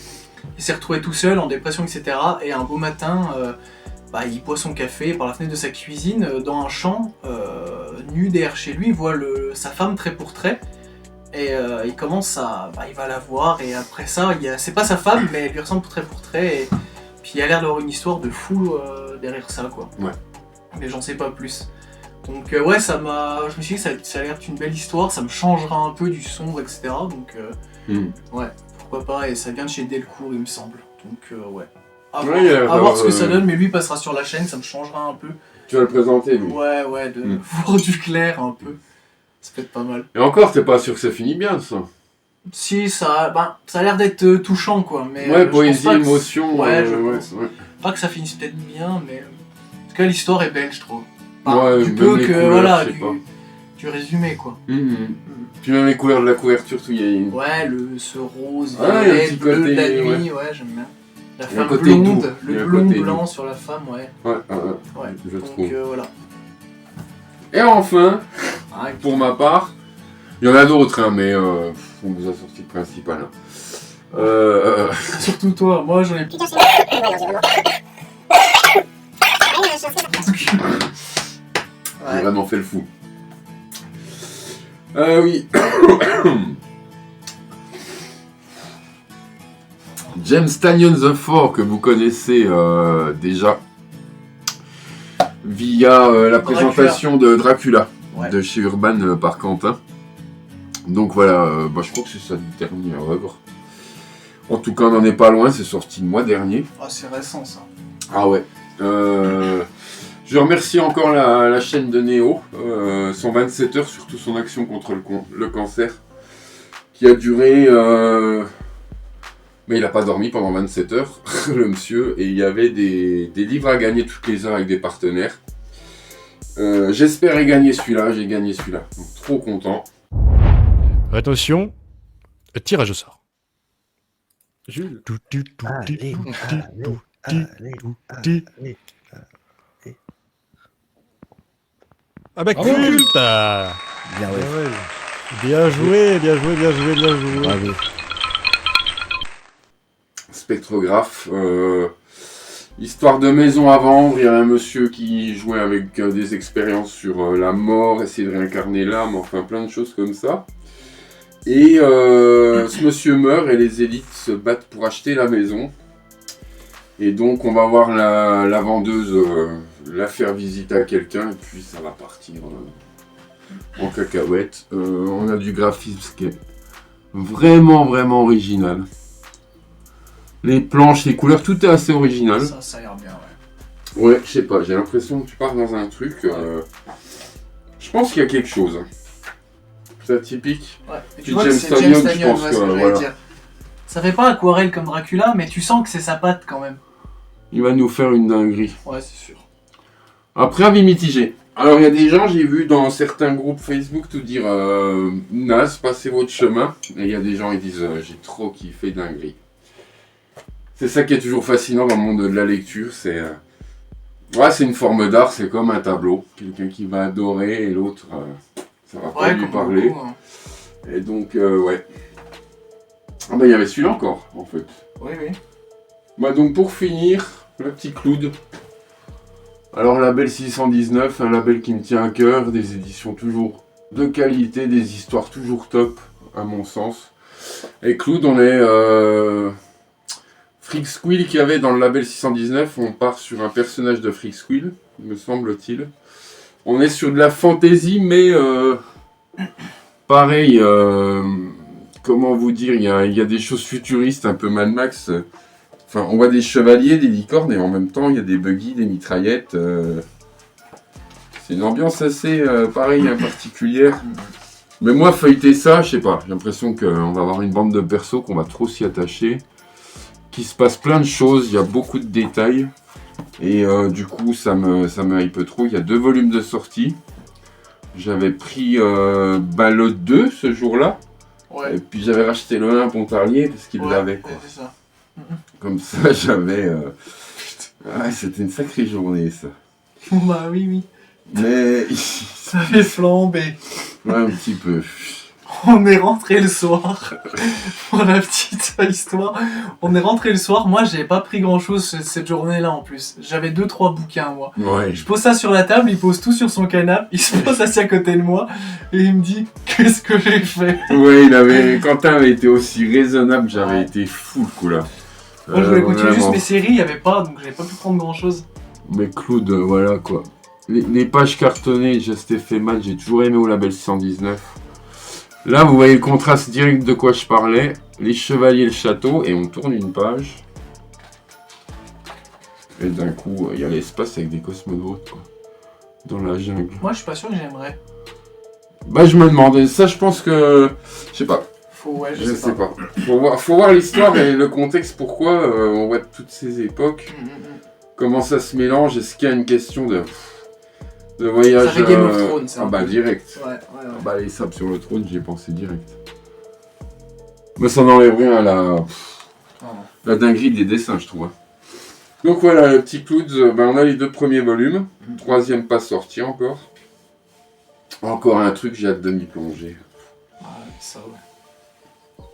il s'est retrouvé tout seul, en dépression, etc. Et un beau matin, il boit son café par la fenêtre de sa cuisine, dans un champ, nu derrière chez lui, il voit sa femme trait pour trait, et il commence à... il va la voir, et après ça, c'est pas sa femme, mais elle lui ressemble trait pour trait, et puis il a l'air d'avoir une histoire de fou derrière ça, quoi. Ouais. Mais j'en sais pas plus. Donc ouais, je me suis dit que ça a l'air d'une belle histoire, ça me changera un peu du sombre, etc. Donc ouais, pourquoi pas, et ça vient de chez Delcourt, il me semble. Donc ouais. À voir ce que ça donne, mais lui passera sur la chaîne, ça me changera un peu. Tu vas le présenter, lui. Ouais, de voir du clair un peu. Ça peut être pas mal. Et encore, t'es pas sûr que ça finit bien, ça. Si, ça a l'air d'être touchant, quoi. Mais, ouais, poésie, émotion. Ouais, je pense. Pas que ça finisse peut-être bien, mais... En tout cas, l'histoire est belle, je trouve. Du peu que, couleurs, voilà, du résumé, quoi. Puis même les couleurs de la couverture, tout y a une... Ouais, ce rose, violet, bleu de la nuit, ouais, j'aime bien. La femme blonde, le blond blanc sur la femme, ouais. Ouais, je trouve. Voilà. Et enfin, pour ma part, il y en a d'autres, hein, mais on vous a sorti le principal. Hein. Surtout toi, moi j'en ai plus. J'ai vraiment fait le fou. Oui. James Tynion the Four, que vous connaissez déjà via la présentation de Dracula de chez Urban par Quentin. Donc voilà, je crois que c'est sa dernière œuvre. En tout cas, on n'en est pas loin, c'est sorti le mois dernier. Ah, c'est récent ça. Ah ouais. Je remercie encore la chaîne de Néo, 127 heures, surtout son action contre le cancer, qui a duré... Mais il n'a pas dormi pendant 27 heures, le monsieur, et il y avait des livres à gagner toutes les heures avec des partenaires. J'espérais gagner celui-là, j'ai gagné celui-là. Donc, trop content. Attention, tirage au sort. Jules. Ah bah culte. Bien joué. Bravo. Spectrographe. Histoire de maison à vendre, il y a un monsieur qui jouait avec des expériences sur la mort, essayer de réincarner l'âme, enfin plein de choses comme ça. Et ce monsieur meurt et les élites se battent pour acheter la maison. Et donc on va voir la vendeuse la faire visiter à quelqu'un et puis ça va partir en cacahuète. On a du graphisme qui est vraiment original. Les planches, les couleurs, tout est assez original. Ça a l'air bien, ouais. Ouais, je sais pas, j'ai l'impression que tu pars dans un truc. Je pense qu'il y a quelque chose. C'est atypique. Ouais, et tu vois que c'est James Tynion, ce que j'allais dire. Ça fait pas aquarelle comme Dracula, mais tu sens que c'est sa patte quand même. Il va nous faire une dinguerie. Ouais, c'est sûr. Après, avis mitigé. Alors, il y a des gens, j'ai vu dans certains groupes Facebook tout dire naze, passez votre chemin. Et il y a des gens qui disent j'ai trop kiffé dinguerie. c'est ça qui est toujours fascinant dans le monde de la lecture, c'est une forme d'art, c'est comme un tableau. Quelqu'un qui va adorer et l'autre, ça va pas lui parler. Beaucoup, hein. Et donc, ouais. Ah bah il y avait celui-là encore, en fait. Oui. Bah donc pour finir, le petit Cloud. Alors label 619, un label qui me tient à cœur, des éditions toujours de qualité, des histoires toujours top, à mon sens. Et Cloud, on est... Freak Squill qu'il y avait dans le label 619, on part sur un personnage de Freak Squill, me semble-t-il. On est sur de la fantasy, mais pareil, comment vous dire, il y a des choses futuristes, un peu Mad Max. Enfin, on voit des chevaliers, des licornes, et en même temps, il y a des buggy, des mitraillettes. C'est une ambiance assez, pareil, particulière. Mais moi, feuilleter ça, je sais pas, j'ai l'impression qu'on va avoir une bande de persos, qu'on va trop s'y attacher. Qu'il se passe plein de choses, il y a beaucoup de détails. Et du coup, ça me hype trop. Il y a 2 volumes de sortie. J'avais pris le 2 ce jour-là. Ouais. Et puis j'avais racheté le 1 à Pontarlier parce qu'il l'avait. Quoi. C'est ça. Comme ça, j'avais... Ouais, c'était une sacrée journée, ça. Bah oui. Mais... Ça fait flamber. Ouais, un petit peu. On est rentré le soir, pour la petite histoire, on est rentré le soir, moi j'ai pas pris grand chose cette journée-là en plus, j'avais 2-3 bouquins moi. Ouais. Je pose ça sur la table, il pose tout sur son canapé, il se pose assis à côté de moi, et il me dit « Qu'est-ce que j'ai fait ?» Ouais, Quentin avait été aussi raisonnable, j'avais été fou le coup là. Moi je voulais continuer vraiment. juste mes séries, il y avait pas, donc j'avais pas pu prendre grand chose. Mais Claude, voilà quoi. Les pages cartonnées, Just fait mal, j'ai toujours aimé au label 619. Là, vous voyez le contraste direct de quoi je parlais. Les chevaliers, le château, et on tourne une page. Et d'un coup, il y a l'espace avec des cosmonautes, quoi. Dans la jungle. Moi je suis pas sûr que j'aimerais. Bah, je me demande. Ça, je pense que... Je sais pas. Je sais pas. Faut voir l'histoire et le contexte, pourquoi on voit toutes ces époques. Comment ça se mélange. Est-ce qu'il y a une question de voyage... Ça fait Game of Thrones, ça. Ah bah, direct. Ouais. Ah bah, les sables sur le trône, j'y ai pensé direct. Mais ça n'enlève rien à la dinguerie des dessins, je trouve. Donc voilà, le petit Clouds, on a les 2 premiers volumes. 3e pas sorti encore. Encore un truc, j'ai hâte de m'y plonger. Ah, ça ouais.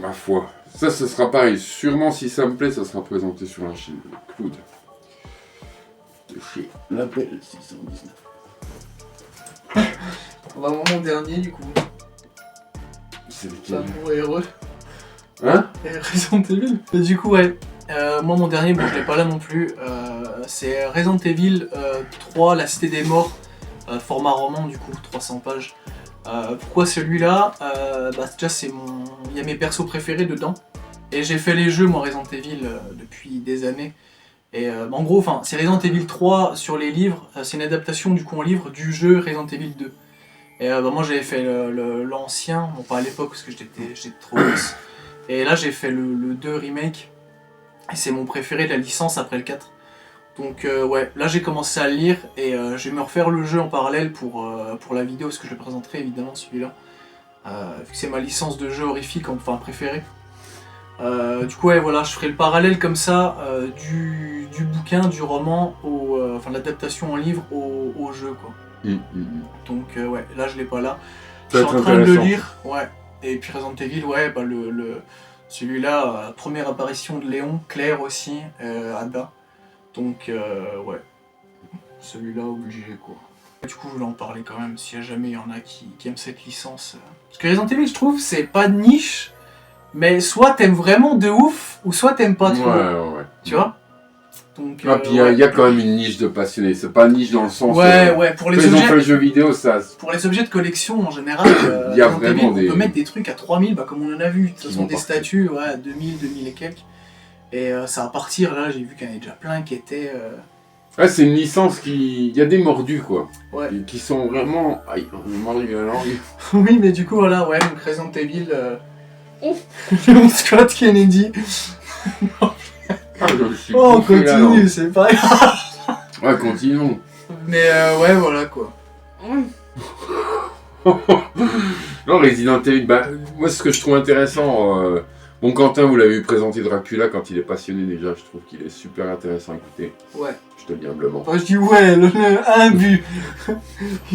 Ma foi. Ça, ce sera pareil. Sûrement, si ça me plaît, ça sera présenté sur la chaîne. Cloud. De chez Label 619. On va voir mon dernier du coup. C'est Ça lequel? pour heureux. Hein? Resident Evil. Et du coup, ouais. Moi, mon dernier, bon, je l'ai pas là non plus. C'est Resident Evil 3, La Cité des Morts. Format roman, du coup, 300 pages. Pourquoi celui-là? Déjà, il y a mes persos préférés dedans. Et j'ai fait les jeux, moi, Resident Evil, depuis des années. Et en gros, c'est Resident Evil 3 sur les livres. C'est une adaptation, du coup, en livre du jeu Resident Evil 2. Et moi, j'avais fait l'ancien, bon, pas à l'époque, parce que j'étais trop gosse. Et là, j'ai fait le 2 remake. Et c'est mon préféré de la licence après le 4. Donc ouais, là j'ai commencé à le lire et je vais me refaire le jeu en parallèle pour la vidéo parce que je le présenterai évidemment celui-là. Vu que c'est ma licence de jeu horrifique, enfin préférée. Du coup ouais voilà, je ferai le parallèle comme ça du bouquin, du roman, de l'adaptation en livre au jeu quoi. Donc ouais, là je l'ai pas là. Je suis en train de le lire, ouais. Et puis Resident Evil, ouais, celui-là, première apparition de Léon, Claire aussi, Ada. Donc, ouais, celui-là obligé quoi. Du coup, je voulais en parler quand même, s'il y a jamais il y en a qui aiment cette licence. Parce que Resident Evil, je trouve, c'est pas de niche, mais soit t'aimes vraiment de ouf, ou soit t'aimes pas trop. Ouais. Tu vois? Donc, puis il y a quand même une niche de passionnés, c'est pas niche dans le sens... Ouais, pour les objets... le jeu vidéo, ça... Pour les objets de collection, en général, il y a vraiment on peut mettre des trucs à 3000, comme on en a vu. De toute façon, des statues, ouais, 2000, 2000 et quelques. Et ça va partir, là, j'ai vu qu'il y en avait déjà plein qui étaient... Ouais, c'est une licence qui... Il y a des mordus, quoi. Ouais. Qui sont vraiment... Aïe, on est mordu la langue. Oui, mais du coup, voilà, ouais, donc Resident Evil... Léon Scott Kennedy... on continue, c'est pas grave. Ouais, continuons. Mais ouais, voilà, quoi. Non, Resident Evil, moi, ce que je trouve intéressant... Bon, Quentin, vous l'avez vu présenter Dracula quand il est passionné déjà, je trouve qu'il est super intéressant à écouter. Ouais. Je te dis humblement. Moi je dis ouais, un but.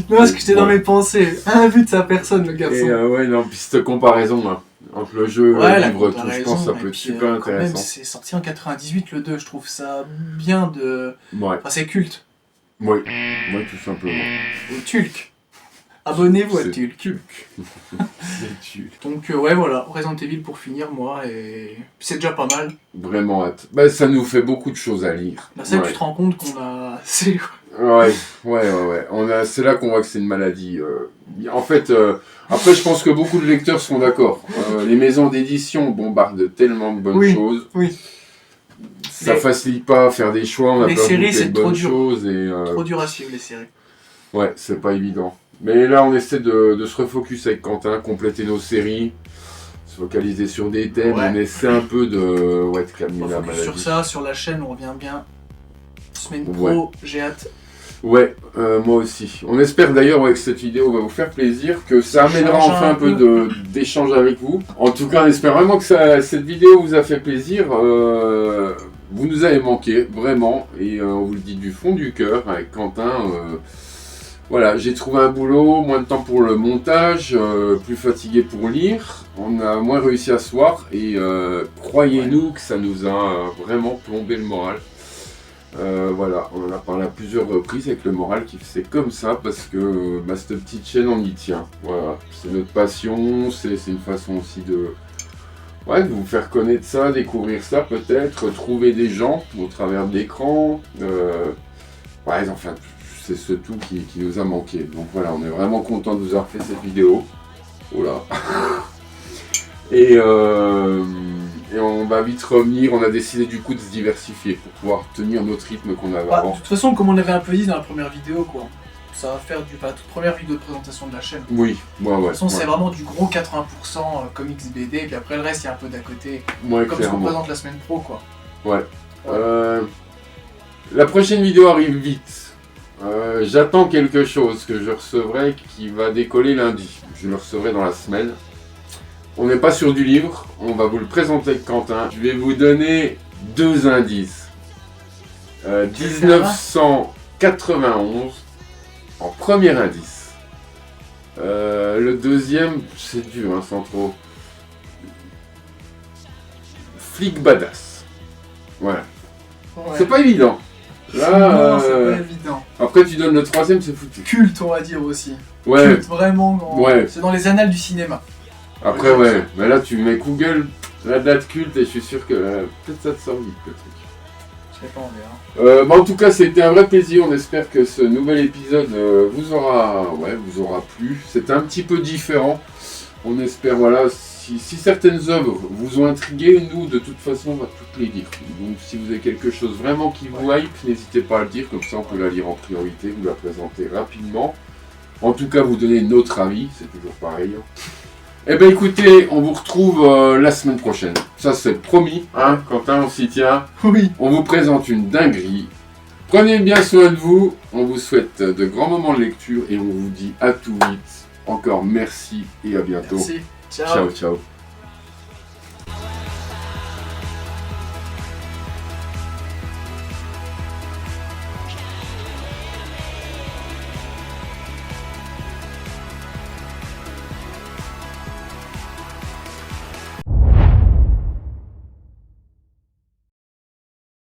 Non, parce que j'étais dans mes pensées. Un but de sa personne, le garçon. Et ouais, non, puis cette comparaison hein, entre le jeu, Ouais, le la livre, tout, je comparaison, pense que ça et peut être puis, super quand même, intéressant. c'est sorti en 98 le 2, je trouve ça bien de... Ouais, Enfin, c'est culte. oui, tout simplement. Au Tulk. Abonnez-vous à C'est Tulk. C'est Tulk. Donc ouais, voilà, Resident Evil pour finir, moi, et c'est déjà pas mal. Vraiment hâte. Bah, ça nous fait beaucoup de choses à lire. Là, ça, Ouais. tu te rends compte qu'on a... C'est... Ouais. C'est là qu'on voit que c'est une maladie. En fait, après, je pense que beaucoup de lecteurs seront d'accord. Les maisons d'édition bombardent tellement de bonnes choses. Oui. Ça facilite pas à faire des choix, on a Les pas séries, goûté c'est de trop bonnes dur. choses. Et, Trop dur à suivre, les séries. ouais, c'est pas évident. Mais là, on essaie de se refocus avec Quentin, compléter nos séries, se focaliser sur des thèmes, Ouais. on essaie un peu de calmer On la focus maladie. sur ça, sur la chaîne, on revient bien. Semaine pro, j'ai hâte. Ouais, moi aussi. On espère d'ailleurs que cette vidéo va vous faire plaisir, que ça amènera Change enfin un un peu d'échange avec vous. En tout cas, on espère vraiment que cette vidéo vous a fait plaisir. Vous nous avez manqué, vraiment, et on vous le dit du fond du cœur avec Quentin. Voilà, j'ai trouvé un boulot, moins de temps pour le montage, plus fatigué pour lire. On a moins réussi à se voir et croyez-nous que ça nous a vraiment plombé le moral. Voilà, on en a parlé à plusieurs reprises avec le moral qui c'est comme ça parce que cette petite chaîne on y tient. Voilà, c'est notre passion, c'est une façon aussi de vous faire connaître ça, découvrir ça peut-être, trouver des gens au travers de l'écran. Enfin, c'est ce tout qui nous a manqué. Donc voilà, on est vraiment content de vous avoir fait cette vidéo. Voilà. Et on va vite revenir, on a décidé du coup de se diversifier pour pouvoir tenir notre rythme qu'on avait Bah, avant. de toute façon, comme on avait un peu dit dans la première vidéo, quoi. Ça va faire la toute première vidéo de présentation de la chaîne. Oui, De toute façon, c'est vraiment du gros 80% comics BD, et puis après le reste, il y a un peu d'à côté. Ouais, Comme ce qu'on clairement. présente la semaine pro, quoi. Ouais. La prochaine vidéo arrive vite. J'attends quelque chose que je recevrai qui va décoller lundi. Je le recevrai dans la semaine. On n'est pas sur du livre, on va vous le présenter avec Quentin. Je vais vous donner 2 indices. 1991 en premier indice. Le deuxième, c'est dur, hein, sans trop. Flic badass. Voilà. Ouais. C'est pas évident. Là, Non, c'est pas évident. après tu donnes le troisième, c'est foutu. Culte, on va dire aussi. Ouais. Culte, vraiment. Ouais. C'est dans les annales du cinéma. Après ouais. Mais là tu mets Google la date culte et je suis sûr que peut-être ça te sort vite le truc. Je sais pas, on verra. En tout cas, c'était un vrai plaisir. On espère que ce nouvel épisode vous aura plu. C'était un petit peu différent. On espère, voilà, si certaines œuvres vous ont intrigué, nous, de toute façon, on va toutes les lire. Donc, si vous avez quelque chose vraiment qui vous hype, n'hésitez pas à le dire. Comme ça, on peut la lire en priorité, vous la présenter rapidement. En tout cas, vous donner notre avis. C'est toujours pareil. Eh ben écoutez, on vous retrouve la semaine prochaine. Ça c'est promis, hein, Quentin, on s'y tient. Oui. On vous présente une dinguerie. Prenez bien soin de vous. On vous souhaite de grands moments de lecture et on vous dit à tout vite. Encore merci et à bientôt. Merci. Ciao. Ciao, ciao.